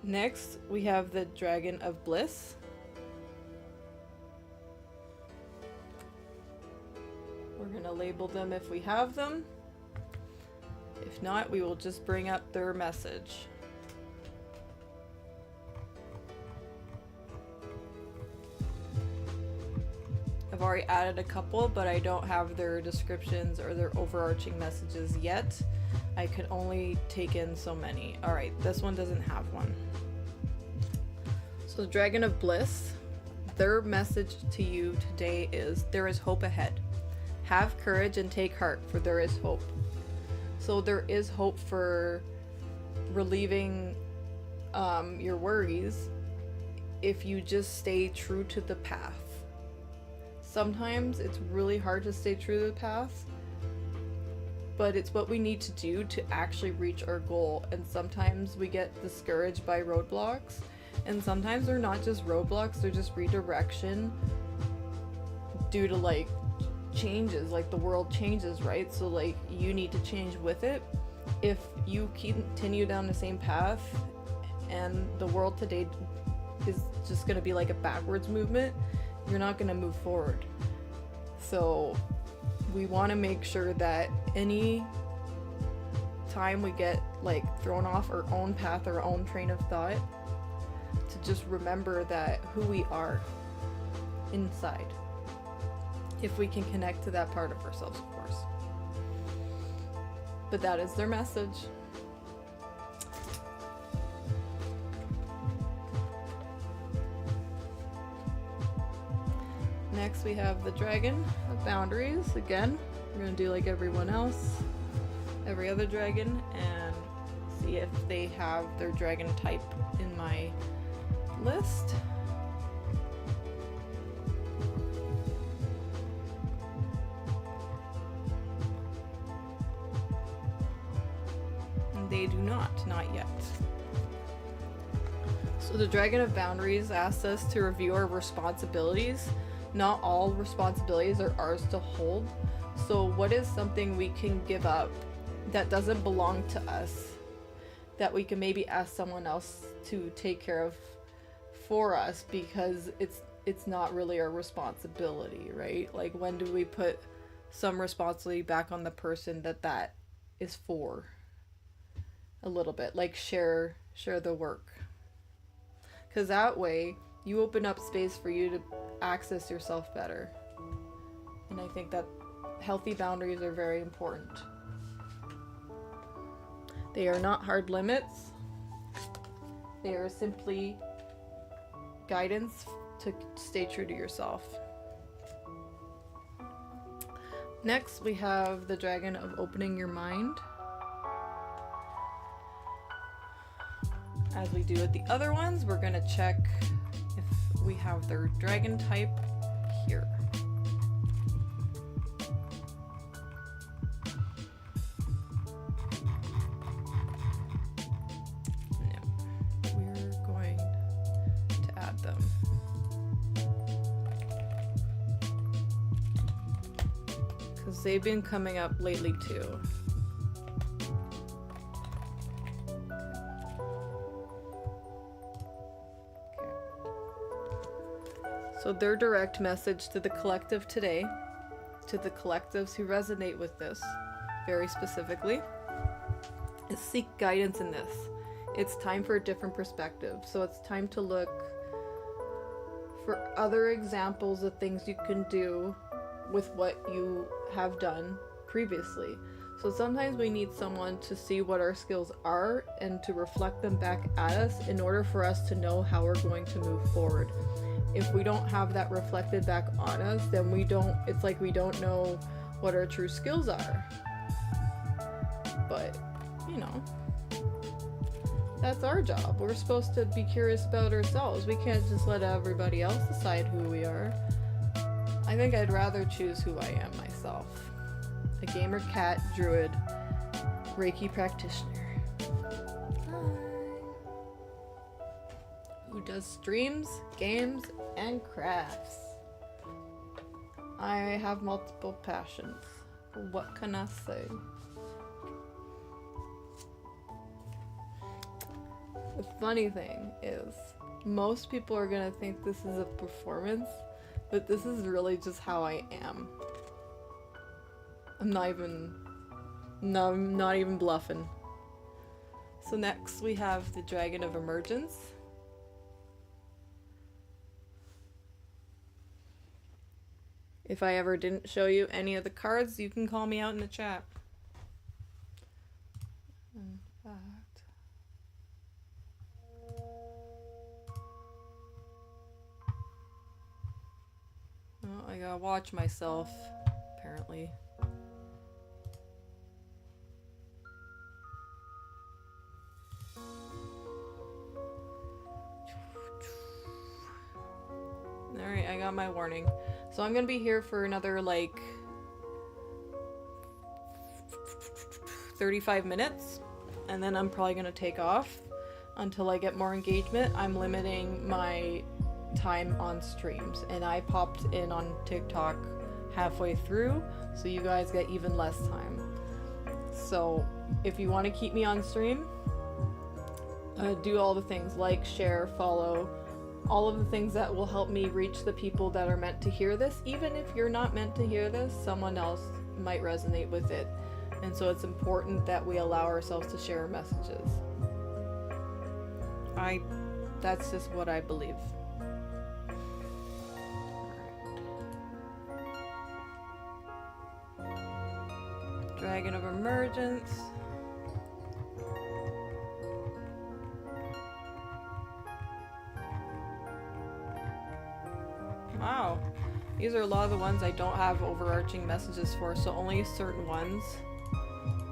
Next, we have the Dragon of Bliss. We're going to label them if we have them. If not, we will just bring up their message. I've already added a couple, but I don't have their descriptions or their overarching messages yet. I could only take in so many. Alright, this one doesn't have one. So the Dragon of Bliss, their message to you today is there is hope ahead. Have courage and take heart, for there is hope. So there is hope for relieving your worries if you just stay true to the path. Sometimes it's really hard to stay true to the path, but it's what we need to do to actually reach our goal. And sometimes we get discouraged by roadblocks, and sometimes they're not just roadblocks, they're just redirection due to like changes, like the world changes, right? So like you need to change with it. If you continue down the same path and the world today is just going to be like a backwards movement, you're not going to move forward. So we want to make sure that any time we get like thrown off our own path, our own train of thought, to just remember that who we are inside, if we can connect to that part of ourselves, of course. But that is their message. Next we have the Dragon of Boundaries. Again, we're going to do like everyone else, every other dragon, and see if they have their dragon type in my list. And they do not yet. So the Dragon of Boundaries asks us to review our responsibilities. Not all responsibilities are ours to hold. So what is something we can give up that doesn't belong to us, that we can maybe ask someone else to take care of for us, because it's not really our responsibility, right? Like, when do we put some responsibility back on the person that is for? A little bit, like share the work, because that way you open up space for you to access yourself better. And I think that healthy boundaries are very important. They are not hard limits. They are simply guidance to stay true to yourself. Next, we have the Dragon of Opening Your Mind. As we do with the other ones, we're going to check if we have their dragon type here. No, we're going to add them. Because they've been coming up lately too. So their direct message to the collective today, to the collectives who resonate with this very specifically, is seek guidance in this. It's time for a different perspective. So it's time to look for other examples of things you can do with what you have done previously. So sometimes we need someone to see what our skills are and to reflect them back at us in order for us to know how we're going to move forward. If we don't have that reflected back on us, then it's like we don't know what our true skills are. But, you know, that's our job. We're supposed to be curious about ourselves. We can't just let everybody else decide who we are. I think I'd rather choose who I am myself. A gamer cat, druid, Reiki practitioner. who does streams, games, and crafts. I have multiple passions. What can I say? The funny thing is, most people are gonna think this is a performance, but this is really just how I am. I'm not even bluffing. So next we have the Dragon of Emergence. If I ever didn't show you any of the cards, you can call me out in the chat. In fact, oh, I gotta watch myself, apparently. Alright, I got my warning. So I'm gonna be here for another like 35 minutes, and then I'm probably gonna take off until I get more engagement. I'm limiting my time on streams, and I popped in on TikTok halfway through, so you guys get even less time. So if you want to keep me on stream, do all the things like share, follow, all of the things that will help me reach the people that are meant to hear this. Even if you're not meant to hear this, someone else might resonate with it. And so it's important that we allow ourselves to share messages. That's just what I believe. Dragon of Emergence. Wow, these are a lot of the ones I don't have overarching messages for, so only certain ones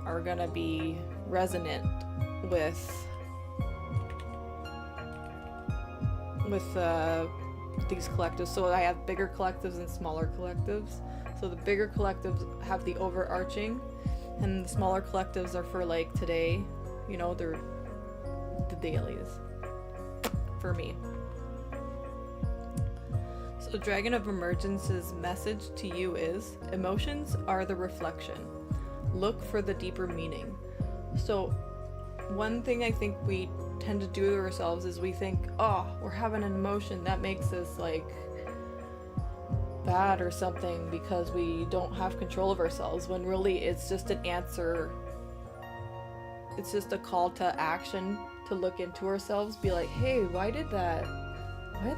are gonna be resonant with these collectives. So I have bigger collectives and smaller collectives. So the bigger collectives have the overarching, and the smaller collectives are for like today, you know, they're the dailies for me. So Dragon of Emergence's message to you is, emotions are the reflection. Look for the deeper meaning. So one thing I think we tend to do to ourselves is we think, oh, we're having an emotion that makes us like bad or something because we don't have control of ourselves, when really it's just an answer. It's just a call to action to look into ourselves, be like, hey, why did that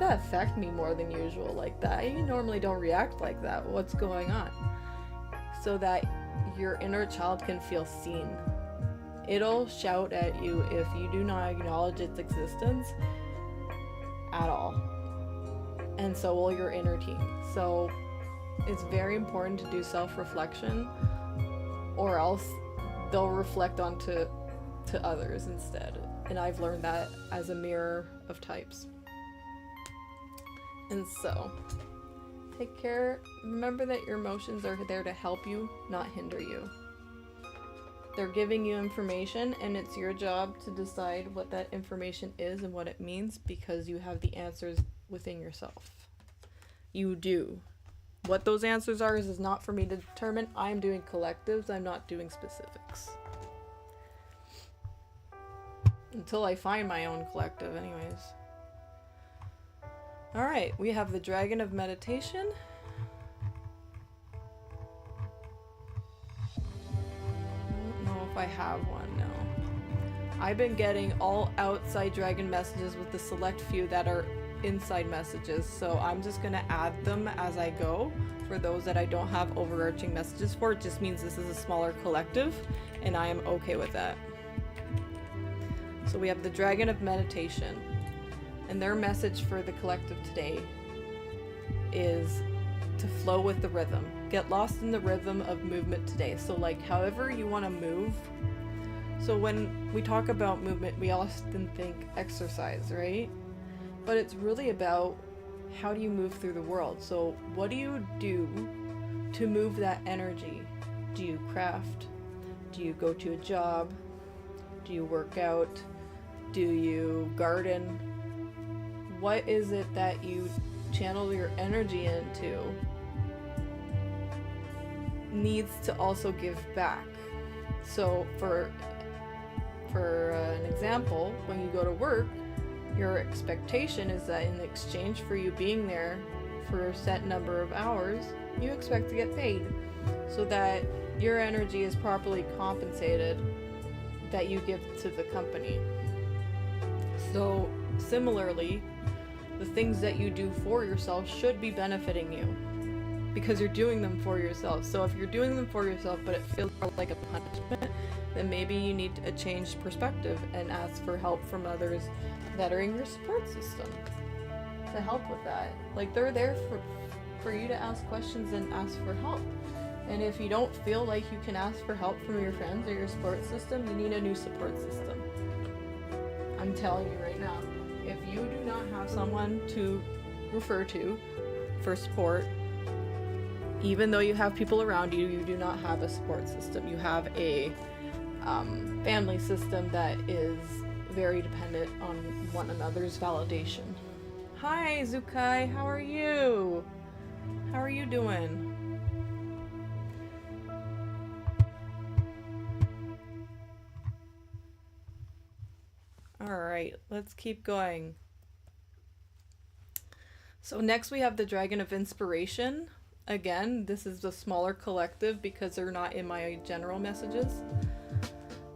affect me more than usual like that? I normally don't react like that. What's going on? So that your inner child can feel seen. It'll shout at you if you do not acknowledge its existence at all. And so will your inner teen. So it's very important to do self-reflection, or else they'll reflect onto others instead. And I've learned that as a mirror of types. And so, take care. Remember that your emotions are there to help you, not hinder you. They're giving you information, and it's your job to decide what that information is and what it means, because you have the answers within yourself. You do. What those answers are is not for me to determine. I'm doing collectives, I'm not doing specifics. Until I find my own collective, anyways. Alright, we have the Dragon of Meditation. I don't know if I have one, no. I've been getting all outside dragon messages with the select few that are inside messages, so I'm just gonna add them as I go. For those that I don't have overarching messages for, it just means this is a smaller collective, and I am okay with that. So we have the Dragon of Meditation. And their message for the collective today is to flow with the rhythm. Get lost in the rhythm of movement today. So like however you want to move. So when we talk about movement, we often think exercise, right? But it's really about how do you move through the world. So what do you do to move that energy? Do you craft? Do you go to a job? Do you work out? Do you garden? what is it that you channel your energy into needs to also give back. So for an example, when you go to work, your expectation is that in exchange for you being there for a set number of hours, you expect to get paid, so that your energy is properly compensated that you give to the company. So similarly, the things that you do for yourself should be benefiting you because you're doing them for yourself. So if you're doing them for yourself but it feels like a punishment, then maybe you need a changed perspective and ask for help from others that are in your support system to help with that. Like, they're there for you to ask questions and ask for help. And if you don't feel like you can ask for help from your friends or your support system, you need a new support system. I'm telling you right now, if you do not have someone to refer to for support, even though you have people around you, you do not have a support system. You have a family system that is very dependent on one another's validation. Hi, Zukai, how are you? How are you doing? Alright, let's keep going. So next we have the Dragon of Inspiration. Again, this is the smaller collective because they're not in my general messages.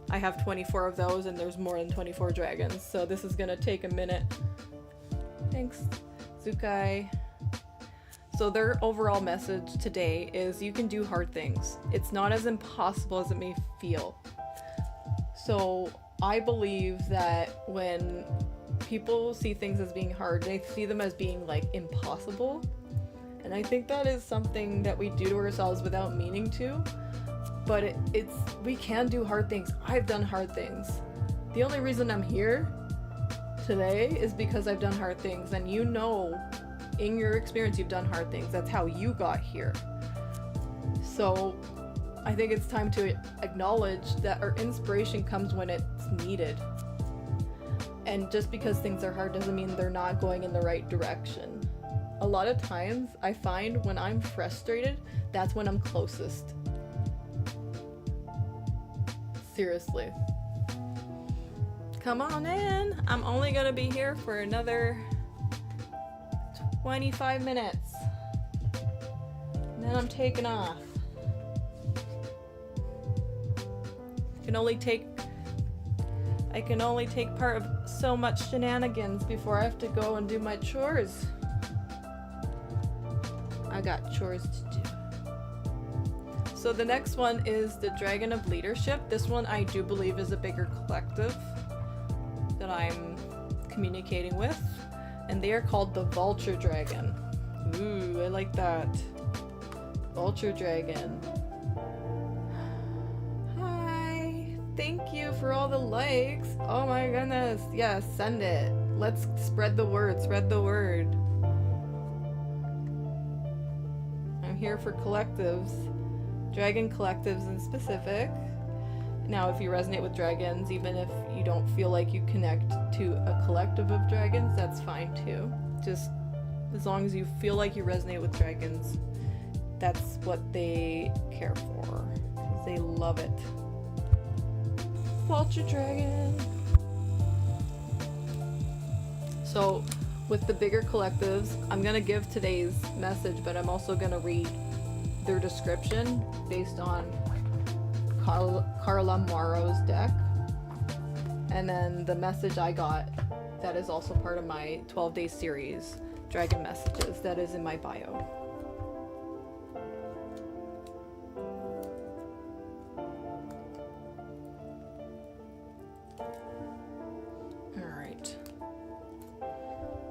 I have 24 of those and there's more than 24 dragons, so this is gonna take a minute. Thanks, Zukai. So their overall message today is you can do hard things. It's not as impossible as it may feel. So I believe that when people see things as being hard, they see them as being like impossible. And I think that is something that we do to ourselves without meaning to. But we can do hard things. I've done hard things. The only reason I'm here today is because I've done hard things. And you know, in your experience, you've done hard things. That's how you got here. So I think it's time to acknowledge that our inspiration comes when it's needed. And just because things are hard doesn't mean they're not going in the right direction. A lot of times I find when I'm frustrated, that's when I'm closest. Seriously. Come on in. I'm only gonna be here for another 25 minutes. And then I'm taking off. I can only take part of so much shenanigans before I have to go and do my chores. I got chores to do. So the next one is the Dragon of Leadership. This one I do believe is a bigger collective that I'm communicating with. And they are called the Vulture Dragon. Ooh, I like that. Vulture Dragon. Hi. Thank you for all the likes. Oh my goodness. Yes, send it. Let's spread the word. Spread the word. I'm here for collectives. Dragon collectives in specific. Now, if you resonate with dragons, even if you don't feel like you connect to a collective of dragons, that's fine too. Just as long as you feel like you resonate with dragons, that's what they care for. Because they love it. Vulture Dragon. So, with the bigger collectives, I'm going to give today's message, but I'm also going to read their description based on Carla Morrow's deck, and then the message I got that is also part of my 12-day series, Dragon Messages, that is in my bio. Alright.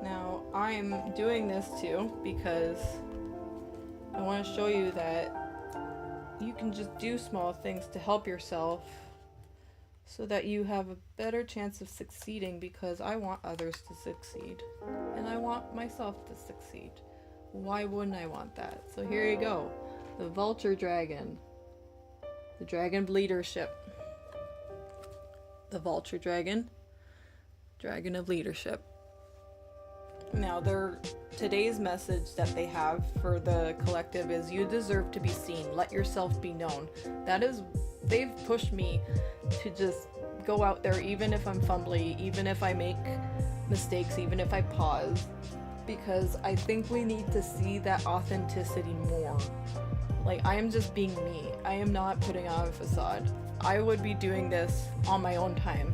Now, I'm doing this too because I want to show you that you can just do small things to help yourself so that you have a better chance of succeeding, because I want others to succeed and I want myself to succeed. Why wouldn't I want that? So here you go. The Vulture Dragon. The Dragon of Leadership. The Vulture Dragon. Dragon of Leadership. Now, today's message that they have for the collective is, you deserve to be seen. Let yourself be known. They've pushed me to just go out there, even if I'm fumbly, even if I make mistakes, even if I pause, because I think we need to see that authenticity more. Like, I am just being me. I am not putting on a facade. I would be doing this on my own time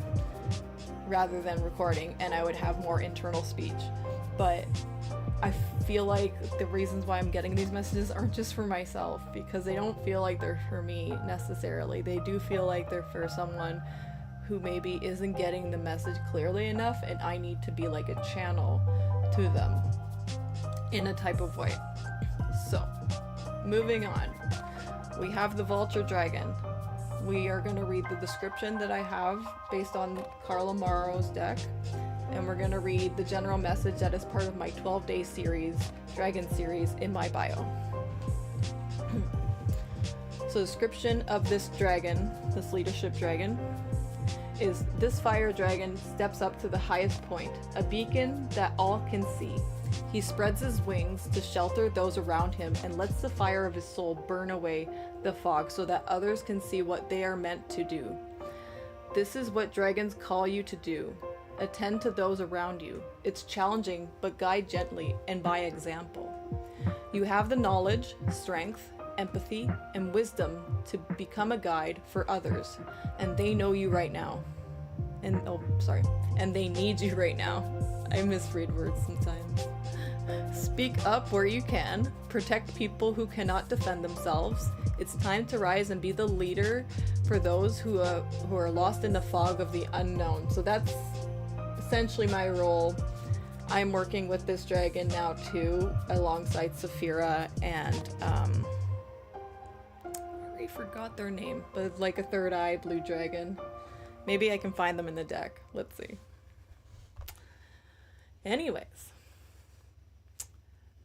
rather than recording, and I would have more internal speech. But I feel like the reasons why I'm getting these messages aren't just for myself, because they don't feel like they're for me necessarily. They do feel like they're for someone who maybe isn't getting the message clearly enough, and I need to be like a channel to them in a type of way. So, moving on. We have the Vulture Dragon. We are going to read the description that I have based on Carla Morrow's deck, and we're going to read the general message that is part of my 12-day series, Dragon series, in my bio. So, the description of this dragon, this leadership dragon, is: this fire dragon steps up to the highest point, a beacon that all can see. He spreads his wings to shelter those around him and lets the fire of his soul burn away the fog so that others can see what they are meant to do. This is what dragons call you to do. Attend to those around you. It's challenging, but guide gently and by example. You have the knowledge, strength, empathy, and wisdom to become a guide for others, and they know you right now. And they need you right now. I misread words sometimes. Speak up where you can. Protect people who cannot defend themselves. It's time to rise and be the leader for those who are lost in the fog of the unknown. So that's essentially my role. I'm working with this dragon now too, alongside Saphira and I forgot their name, but like a third eye blue dragon. Maybe I can find them in the deck. Let's see. Anyways,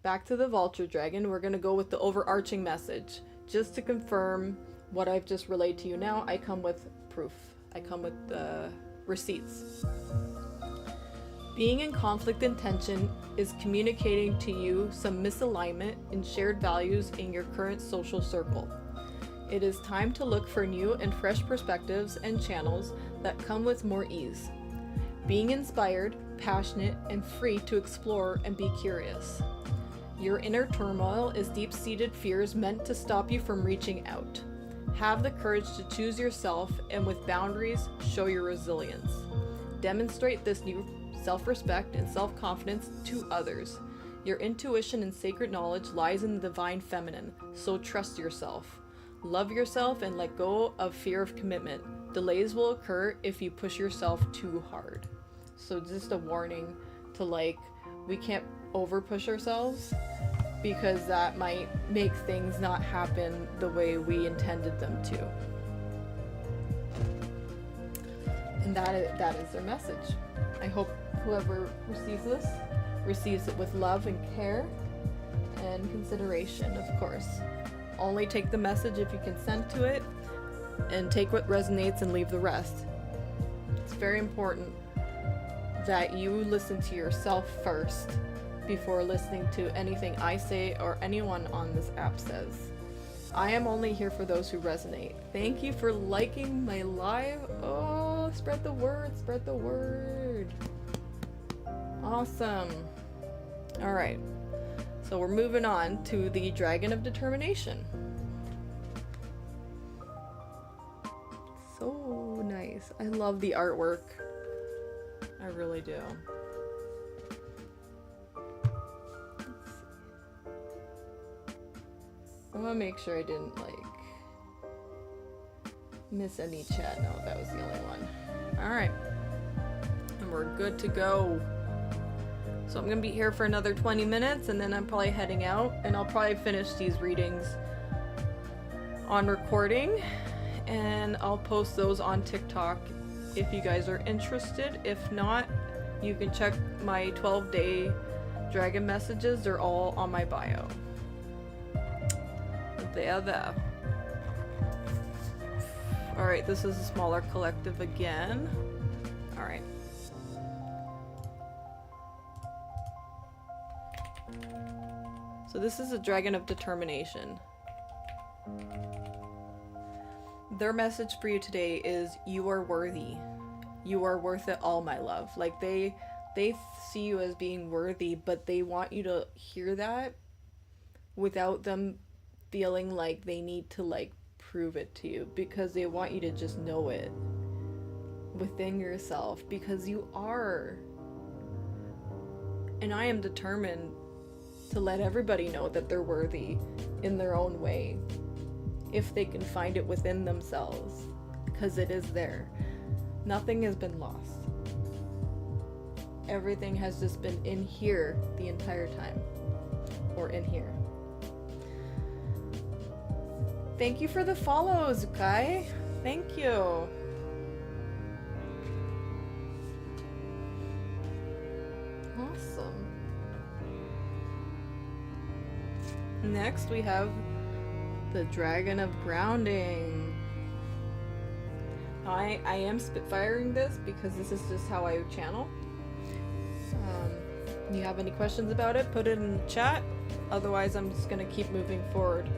back to the Vulture Dragon. We're going to go with the overarching message. Just to confirm what I've just relayed to you now, I come with proof. I come with receipts. Being in conflict and tension is communicating to you some misalignment in shared values in your current social circle. It is time to look for new and fresh perspectives and channels that come with more ease. Being inspired, passionate, and free to explore and be curious. Your inner turmoil is deep-seated fears meant to stop you from reaching out. Have the courage to choose yourself, and with boundaries, show your resilience. Demonstrate this new self-respect and self-confidence to others. Your intuition and sacred knowledge lies in the divine feminine, so trust yourself. Love yourself and let go of fear of commitment. Delays will occur if you push yourself too hard. So just a warning to we can't over push ourselves, because that might make things not happen the way we intended them to. And that is their message. I hope whoever receives this receives it with love and care and consideration, of course. Only take the message if you consent to it, and take what resonates and leave the rest. It's very important that you listen to yourself first before listening to anything I say or anyone on this app says. I am only here for those who resonate. Thank you for liking my live. Oh, spread the word, spread the word. Awesome. All right. So we're moving on to the Dragon of Determination. So nice. I love the artwork. I really do. I want to make sure I didn't miss any chat. No, that was the only one. Alright. And we're good to go. So I'm gonna be here for another 20 minutes, and then I'm probably heading out, and I'll probably finish these readings on recording, and I'll post those on TikTok if you guys are interested. If not, you can check my 12-day dragon messages. They're all on my bio. There. Alright, this is a smaller collective again. Alright. So this is a dragon of determination. Their message for you today is you are worthy. You are worth it all, my love. Like they see you as being worthy, but they want you to hear that without them feeling like they need to like prove it to you, because they want you to just know it within yourself, because you are. And I am determined to let everybody know that they're worthy in their own way, if they can find it within themselves, because it is there. Nothing has been lost. Everything has just been in here the entire time, or in here. Thank you for the follows, Kai. Thank you. Awesome. Next we have the Dragon of Grounding. I am spitfiring this because this is just how I channel. You have any questions about it, put it in the chat. Otherwise, I'm just gonna keep moving forward.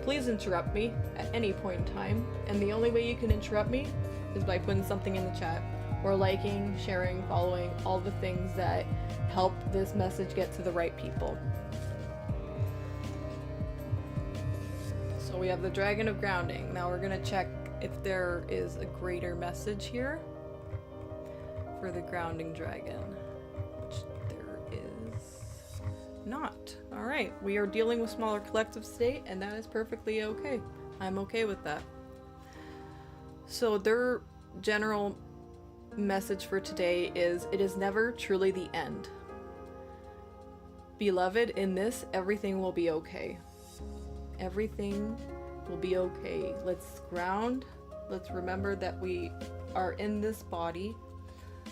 Please interrupt me at any point in time. And the only way you can interrupt me is by putting something in the chat, or liking, sharing, following, all the things that help this message get to the right people. So we have the Dragon of Grounding. Now we're gonna check if there is a greater message here for the Grounding Dragon, which there is not. All right, we are dealing with smaller collectives today, and that is perfectly okay. I'm okay with that. So their general message for today is, it is never truly the end. Beloved, in this, everything will be okay. Everything will be okay. Let's ground. Let's remember that we are in this body.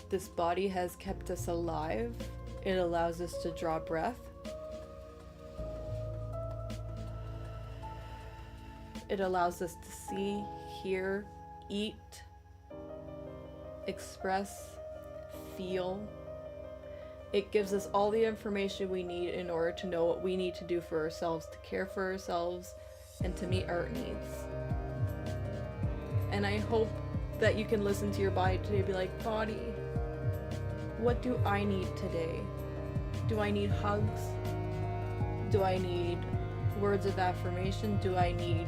This body has kept us alive. It allows us to draw breath. It allows us to see, hear, eat, express, feel. It gives us all the information we need in order to know what we need to do for ourselves, to care for ourselves, and to meet our needs. And I hope that you can listen to your body today and be like, body, what do I need today? Do I need hugs? Do I need words of affirmation? Do I need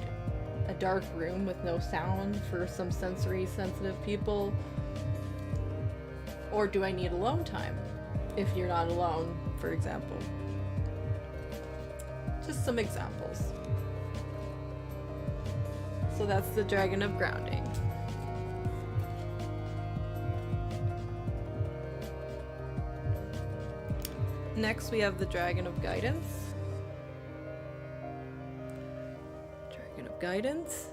a dark room with no sound for some sensory sensitive people? Or do I need alone time? If you're not alone, for example. Just some examples. So that's the Dragon of Grounding. Next we have the Dragon of Guidance. Dragon of Guidance.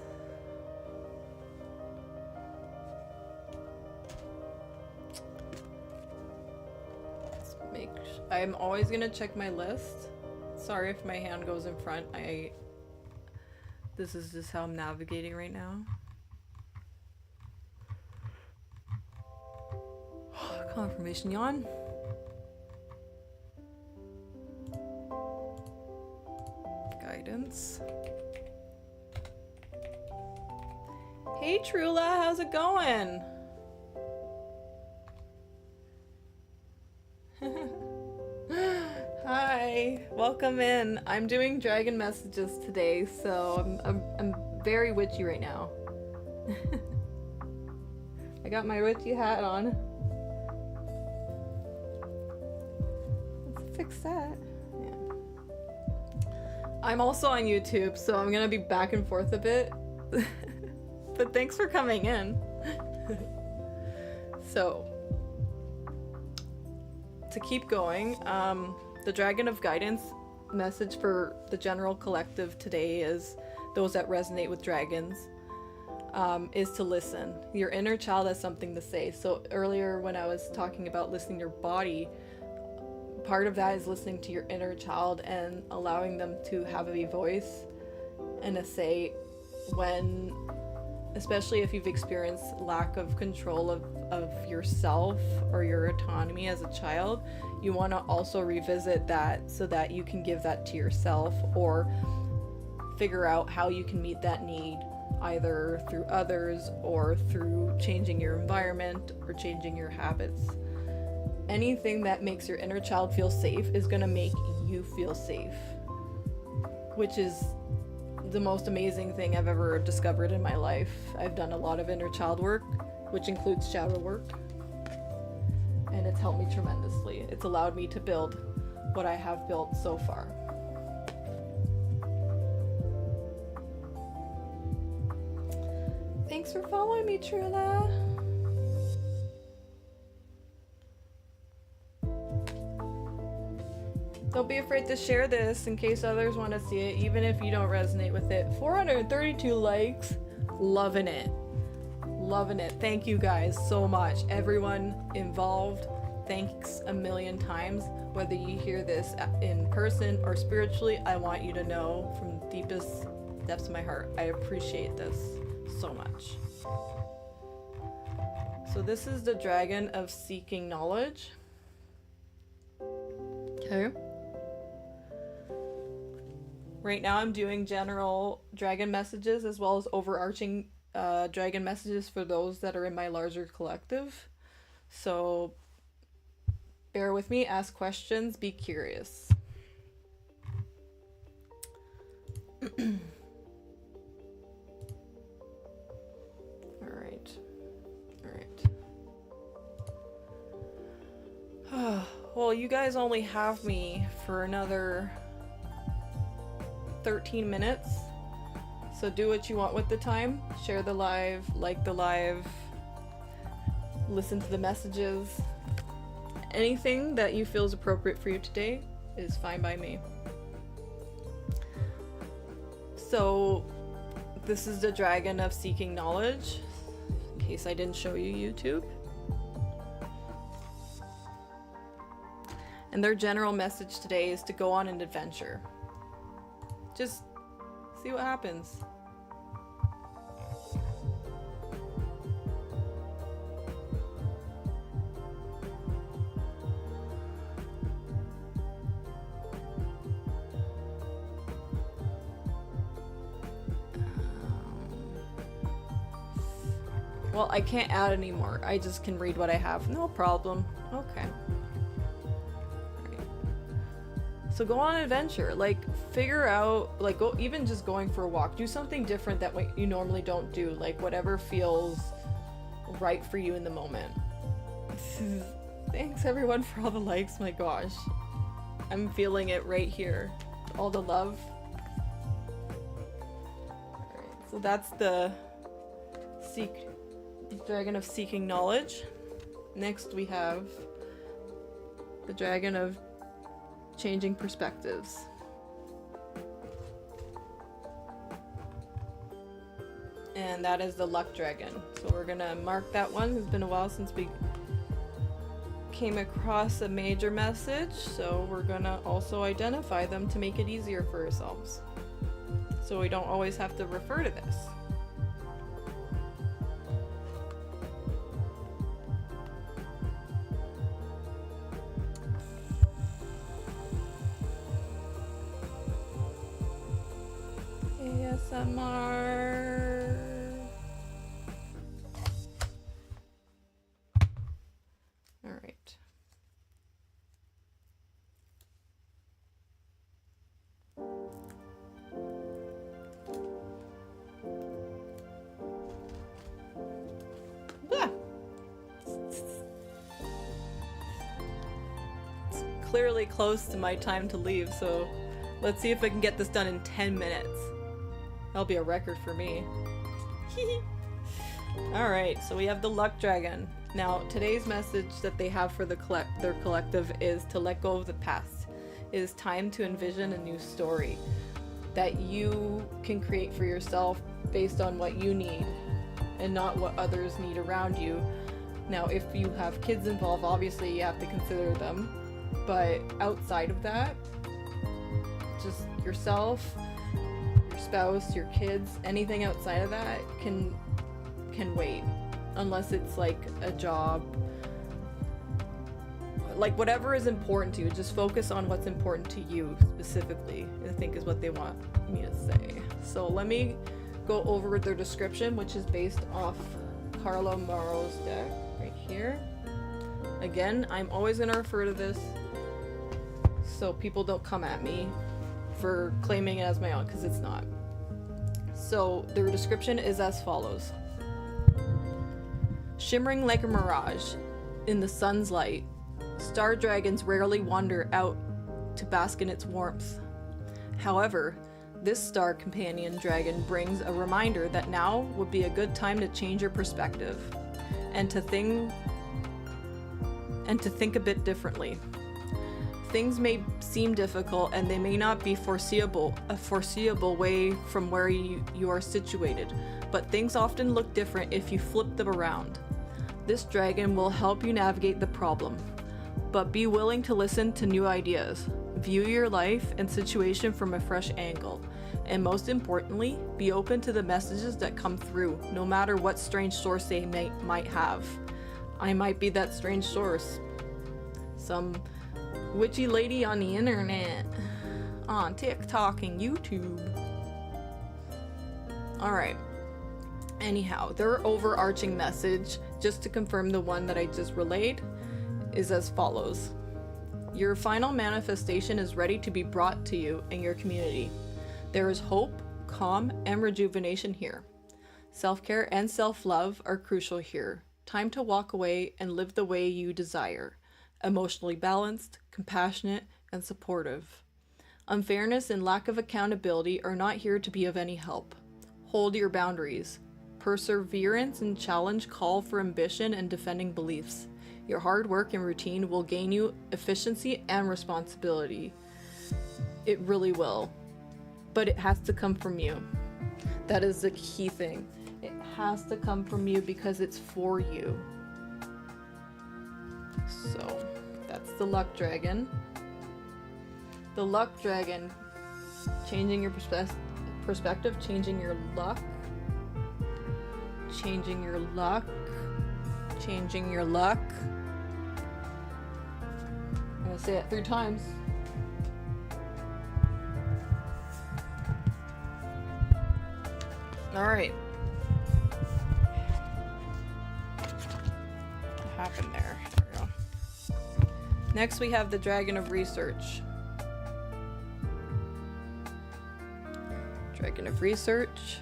I'm always gonna check my list. Sorry if my hand goes in front. This is just how I'm navigating right now. Confirmation yawn. Guidance. Hey Trula, how's it going? Hi, welcome in. I'm doing dragon messages today, so I'm very witchy right now. I got my witchy hat on. Let's fix that. Yeah. I'm also on YouTube, so I'm gonna be back and forth a bit. But thanks for coming in. So, to keep going, the Dragon of Guidance message for the general collective today is, those that resonate with dragons, is to listen. Your inner child has something to say. So earlier when I was talking about listening to your body, part of that is listening to your inner child and allowing them to have a voice and a say when especially if you've experienced lack of control of yourself or your autonomy as a child, you want to also revisit that so that you can give that to yourself or figure out how you can meet that need either through others or through changing your environment or changing your habits. Anything that makes your inner child feel safe is going to make you feel safe, which is the most amazing thing I've ever discovered in my life. I've done a lot of inner child work, which includes shadow work, and it's helped me tremendously. It's allowed me to build what I have built so far. Thanks for following me, Trula. Don't be afraid to share this in case others want to see it, even if you don't resonate with it. 432 likes. Loving it. Loving it. Thank you guys so much. Everyone involved, thanks a million times. Whether you hear this in person or spiritually, I want you to know from the deepest depths of my heart, I appreciate this so much. So this is the Dragon of Seeking Knowledge. Okay. Right now I'm doing general dragon messages as well as overarching dragon messages for those that are in my larger collective. So bear with me, ask questions, be curious. Alright. Well, you guys only have me for another 13 minutes, so do what you want with the time. Share the live, like the live, listen to the messages. Anything that you feel is appropriate for you today is fine by me. So this is the Dragon of Seeking Knowledge, in case I didn't show you YouTube. And their general message today is to go on an adventure. Just see what happens. Well, I can't add anymore. I just can read what I have. No problem. Okay. So go on an adventure, like figure out, like go, even just going for a walk, do something different that you normally don't do, like whatever feels right for you in the moment. Thanks everyone for all the likes, my gosh. I'm feeling it right here. All the love. Alright, so that's the Dragon of Seeking Knowledge. Next we have the Dragon of Changing Perspectives. And that is the Luck Dragon. So we're gonna mark that one. It's been a while since we came across a major message, so we're gonna also identify them to make it easier for ourselves, so we don't always have to refer to this. ASMR. All right. Ah. It's clearly close to my time to leave, so let's see if I can get this done in 10 minutes. That'll be a record for me. Alright, so we have the Luck Dragon. Now, today's message that they have for their collective is to let go of the past. It is time to envision a new story that you can create for yourself based on what you need and not what others need around you. Now, if you have kids involved, obviously you have to consider them. But outside of that, just yourself, spouse, your kids, anything outside of that can can wait, unless it's like a job. Like whatever is important to you, just focus on what's important to you specifically, I think is what they want me to say. So let me go over their description, which is based off Carla Morrow's deck right here. Again, I'm always going to refer to this so people don't come at me for claiming it as my own, because it's not. So their description is as follows. Shimmering like a mirage in the sun's light, star dragons rarely wander out to bask in its warmth. However, this star companion dragon brings a reminder that now would be a good time to change your perspective and to think a bit differently. Things may seem difficult and they may not be a foreseeable way from where you are situated, but things often look different if you flip them around. This dragon will help you navigate the problem, but be willing to listen to new ideas. View your life and situation from a fresh angle, and most importantly, be open to the messages that come through, no matter what strange source they might have. I might be that strange source. Some witchy lady on the internet, on TikTok and YouTube. Alright. Anyhow, their overarching message, just to confirm the one that I just relayed, is as follows. Your final manifestation is ready to be brought to you and your community. There is hope, calm, and rejuvenation here. Self-care and self-love are crucial here. Time to walk away and live the way you desire. Emotionally balanced, compassionate, and supportive. Unfairness and lack of accountability are not here to be of any help. Hold your boundaries. Perseverance and challenge call for ambition and defending beliefs. Your hard work and routine will gain you efficiency and responsibility. It really will. But it has to come from you. That is the key thing. It has to come from you because it's for you. So, that's the luck dragon. The luck dragon, changing your perspective, changing your luck, changing your luck, changing your luck. I'm gonna say it 3 times. Alright. What happened there? There we go. Next we have the Dragon of Research. Dragon of Research.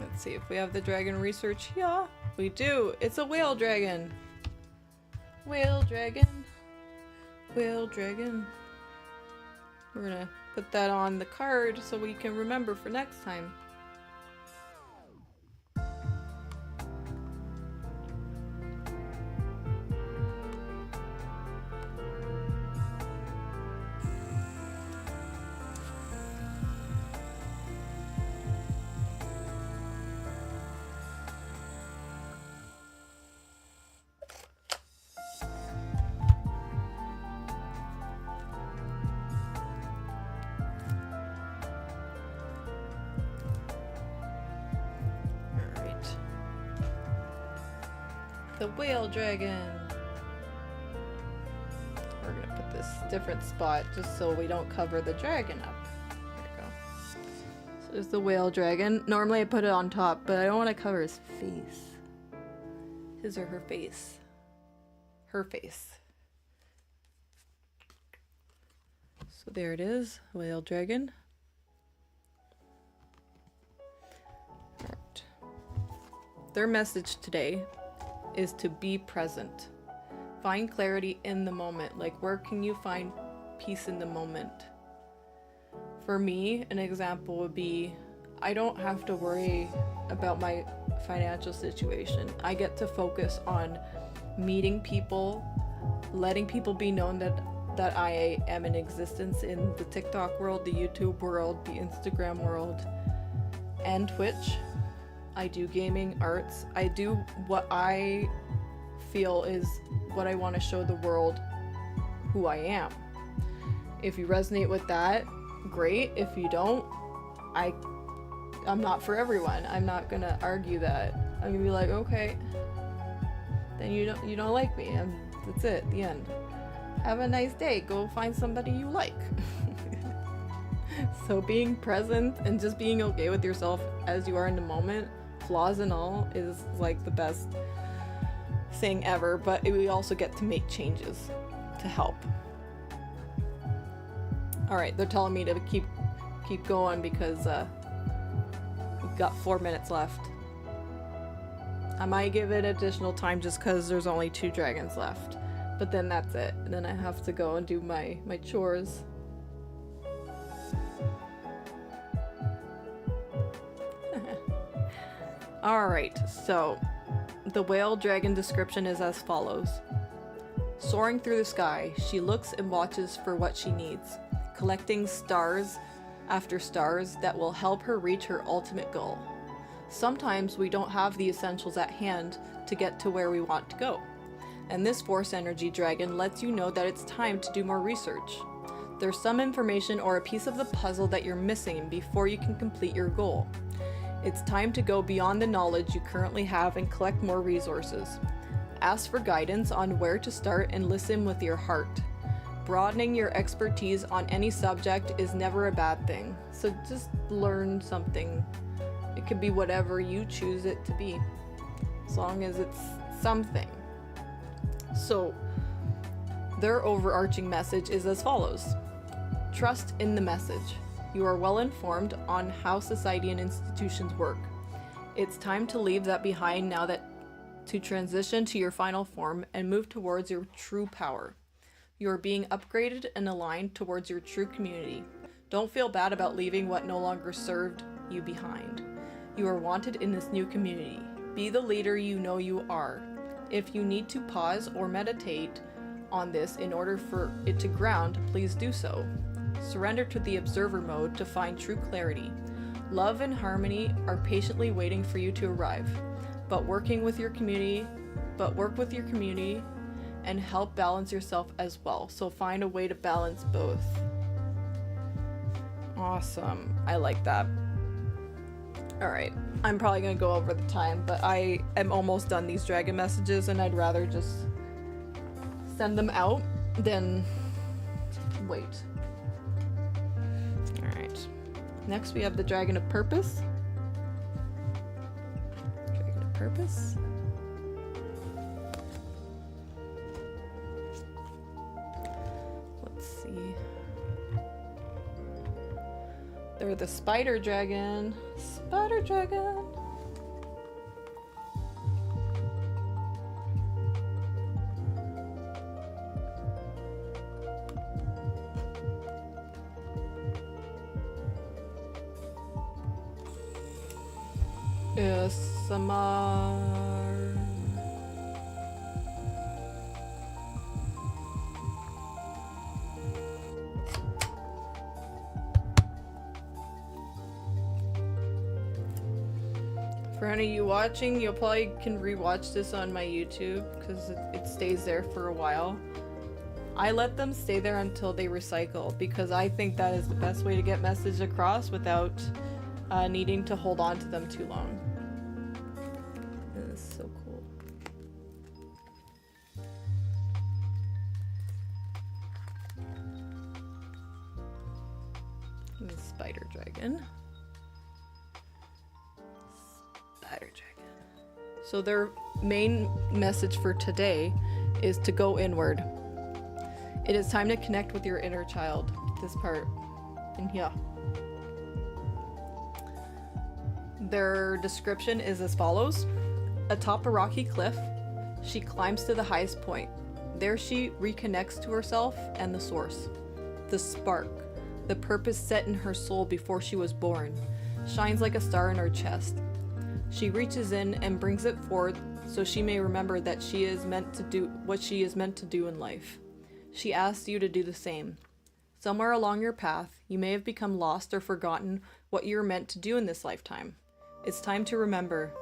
Let's see if we have the Dragon Research. Yeah, we do. It's a whale dragon. Whale dragon. Whale dragon. We're gonna put that on the card so we can remember for next time. The whale dragon. We're gonna put this different spot just so we don't cover the dragon up. There we go. So there's the whale dragon. Normally I put it on top, but I don't want to cover his face. His or her face. Her face. So there it is, whale dragon. Alright. Their message today is to be present. Find clarity in the moment. Like, where can you find peace in the moment? For me, an example would be, I don't have to worry about my financial situation. I get to focus on meeting people, letting people be known that I am in existence in the TikTok world, the YouTube world, the Instagram world, and Twitch. I do gaming, arts. I do what I feel is what I want to show the world who I am. If you resonate with that, great. If you don't, I'm not for everyone. I'm not gonna argue that. I'm gonna be like, okay, then you don't like me, and that's it, the end. Have a nice day. Go find somebody you like. So being present and just being okay with yourself as you are in the moment, flaws and all, is like the best thing ever. But we also get to make changes to help. All right, they're telling me to keep going because we've got 4 minutes left. I might give it additional time just because there's only 2 dragons left, but then that's it. And then I have to go and do my chores. Alright, so the whale dragon description is as follows. Soaring through the sky, she looks and watches for what she needs, collecting stars after stars that will help her reach her ultimate goal. Sometimes we don't have the essentials at hand to get to where we want to go, and this force energy dragon lets you know that it's time to do more research. There's some information or a piece of the puzzle that you're missing before you can complete your goal. It's time to go beyond the knowledge you currently have and collect more resources. Ask for guidance on where to start and listen with your heart. Broadening your expertise on any subject is never a bad thing, so just learn something. It could be whatever you choose it to be, as long as it's something. So, their overarching message is as follows. Trust in the message. You are well informed on how society and institutions work. It's time to leave that behind now, that to transition to your final form and move towards your true power. You are being upgraded and aligned towards your true community. Don't feel bad about leaving what no longer served you behind. You are wanted in this new community. Be the leader you know you are. If you need to pause or meditate on this in order for it to ground, please do so. Surrender to the observer mode to find true clarity. Love and harmony are patiently waiting for you to arrive. But work with your community and help balance yourself as well. So find a way to balance both. Awesome. I like that. Alright, I'm probably gonna go over the time, but I am almost done these dragon messages and I'd rather just send them out than wait. Alright. Next we have the Dragon of Purpose. Dragon of Purpose. Let's see. They're the Spider Dragon. Spider Dragon. Samar. For any of you watching, you probably can rewatch this on my YouTube because it stays there for a while. I let them stay there until they recycle because I think that is the best way to get message across without needing to hold on to them too long. This is so cool. The Spider Dragon. Spider Dragon. So their main message for today is to go inward. It is time to connect with your inner child. This part in here. Their description is as follows. Atop a rocky cliff, she climbs to the highest point. There she reconnects to herself and the source. The spark, the purpose set in her soul before she was born, shines like a star in her chest. She reaches in and brings it forth so she may remember that she is meant to do what she is meant to do in life. She asks you to do the same. Somewhere along your path, you may have become lost or forgotten what you were meant to do in this lifetime. It's time to remember.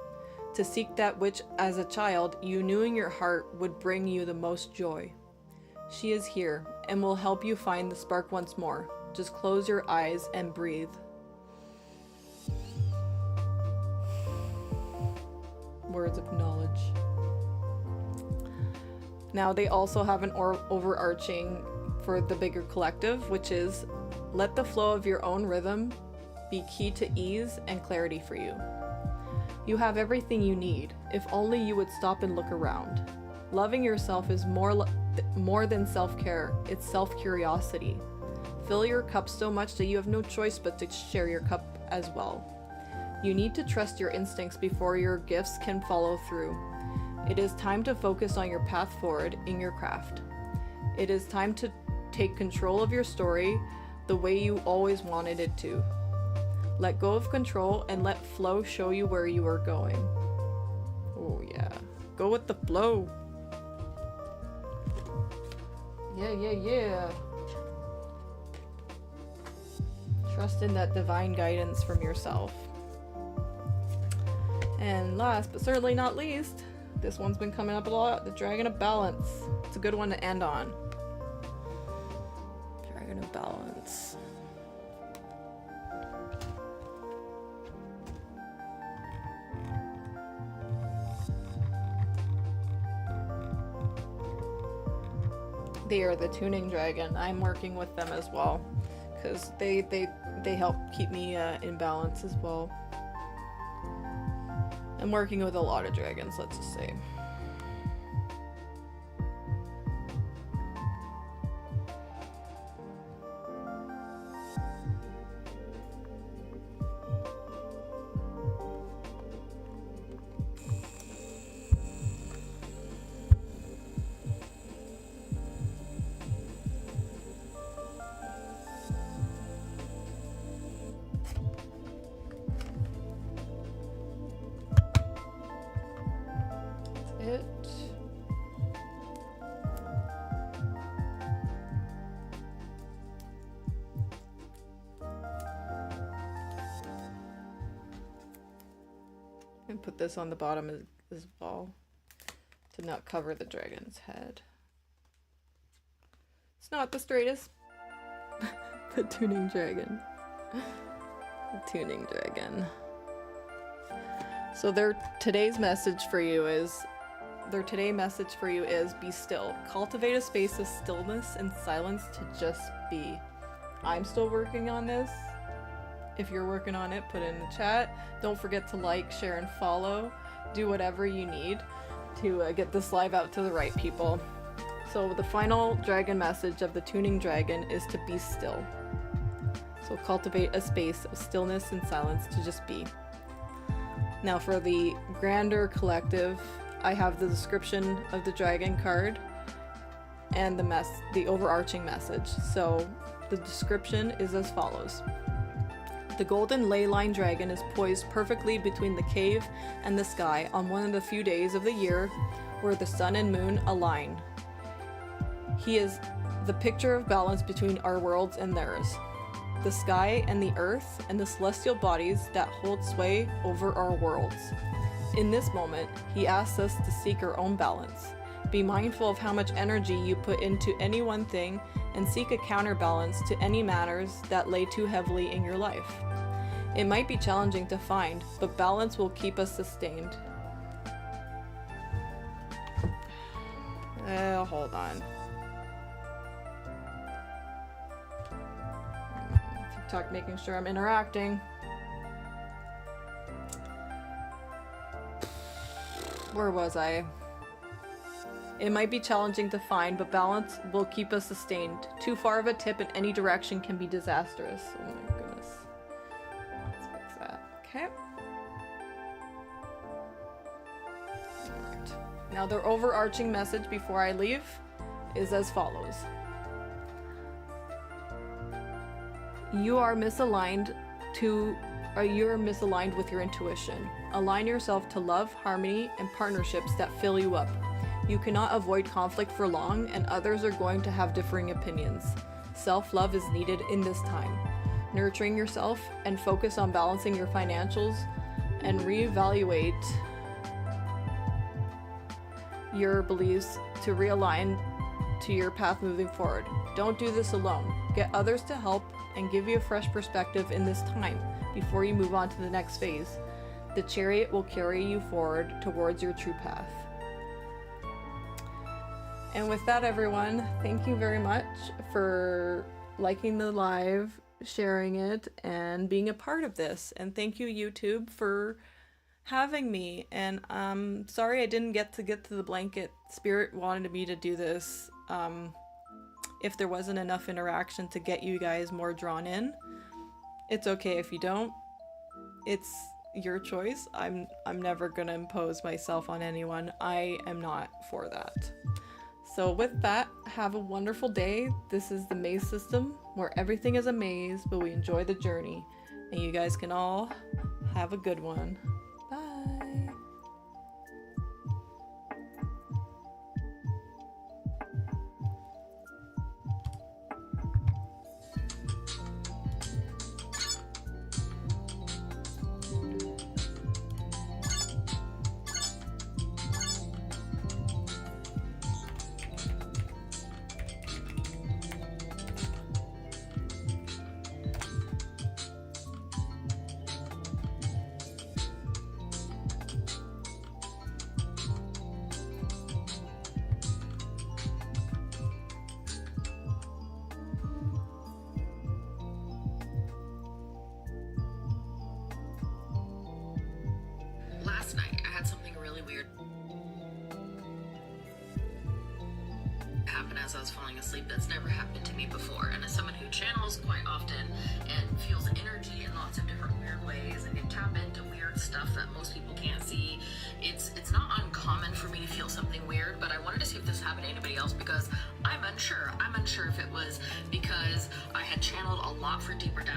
to seek that which, as a child, you knew in your heart would bring you the most joy. She is here and will help you find the spark once more. Just close your eyes and breathe. Words of knowledge. Now they also have an overarching for the bigger collective, which is let the flow of your own rhythm be key to ease and clarity for you. You have everything you need, if only you would stop and look around. Loving yourself is more than self-care, it's self-curiosity. Fill your cup so much that you have no choice but to share your cup as well. You need to trust your instincts before your gifts can follow through. It is time to focus on your path forward in your craft. It is time to take control of your story the way you always wanted it to. Let go of control and let flow show you where you are going. Oh yeah, go with the flow. Yeah. Trust in that divine guidance from yourself. And last but certainly not least, this one's been coming up a lot, the Dragon of Balance. It's a good one to end on. Dragon of Balance. They are the tuning dragon. I'm working with them as well because they help keep me in balance as well. I'm working with a lot of dragons, let's just say. And put this on the bottom as well to not cover the dragon's head. It's not the straightest. The tuning dragon. The tuning dragon. So today's message for you is be still. Cultivate a space of stillness and silence to just be. I'm still working on this. If you're working on it, put it in the chat. Don't forget to like, share, and follow. Do whatever you need to get this live out to the right people. So the final dragon message of the tuning dragon is to be still. So cultivate a space of stillness and silence to just be. Now for the grander collective, I have the description of the dragon card and the overarching message. So the description is as follows. The golden ley line dragon is poised perfectly between the cave and the sky on one of the few days of the year where the sun and moon align. He is the picture of balance between our worlds and theirs. The sky and the earth and the celestial bodies that hold sway over our worlds. In this moment, he asks us to seek our own balance. Be mindful of how much energy you put into any one thing and seek a counterbalance to any matters that lay too heavily in your life. It might be challenging to find, but balance will keep us sustained. Hold on. TikTok making sure I'm interacting. Where was I? It might be challenging to find, but balance will keep us sustained. Too far of a tip in any direction can be disastrous. Oh my goodness. Let's fix that. Okay. Alright. Now their overarching message before I leave is as follows. You're misaligned with your intuition. Align yourself to love, harmony, and partnerships that fill you up. You cannot avoid conflict for long, and others are going to have differing opinions. Self-love is needed in this time. Nurturing yourself and focus on balancing your financials and reevaluate your beliefs to realign to your path moving forward. Don't do this alone. Get others to help and give you a fresh perspective in this time before you move on to the next phase. The chariot will carry you forward towards your true path. And with that, everyone, thank you very much for liking the live, sharing it, and being a part of this. And thank you, YouTube, for having me. And I'm sorry I didn't get to the blanket. Spirit wanted me to do this. If there wasn't enough interaction to get you guys more drawn in, it's okay if you don't. It's your choice. I'm never gonna impose myself on anyone. I am not for that. So with that, have a wonderful day. This is the maze system, where everything is a maze, but we enjoy the journey. And you guys can all have a good one. Bye. Last night, I had something really weird happen as I was falling asleep that's never happened to me before. And as someone who channels quite often and feels energy in lots of different weird ways and can tap into weird stuff that most people can't see, it's not uncommon for me to feel something weird, but I wanted to see if this happened to anybody else because I'm unsure. I'm unsure if it was because I had channeled a lot for deeper down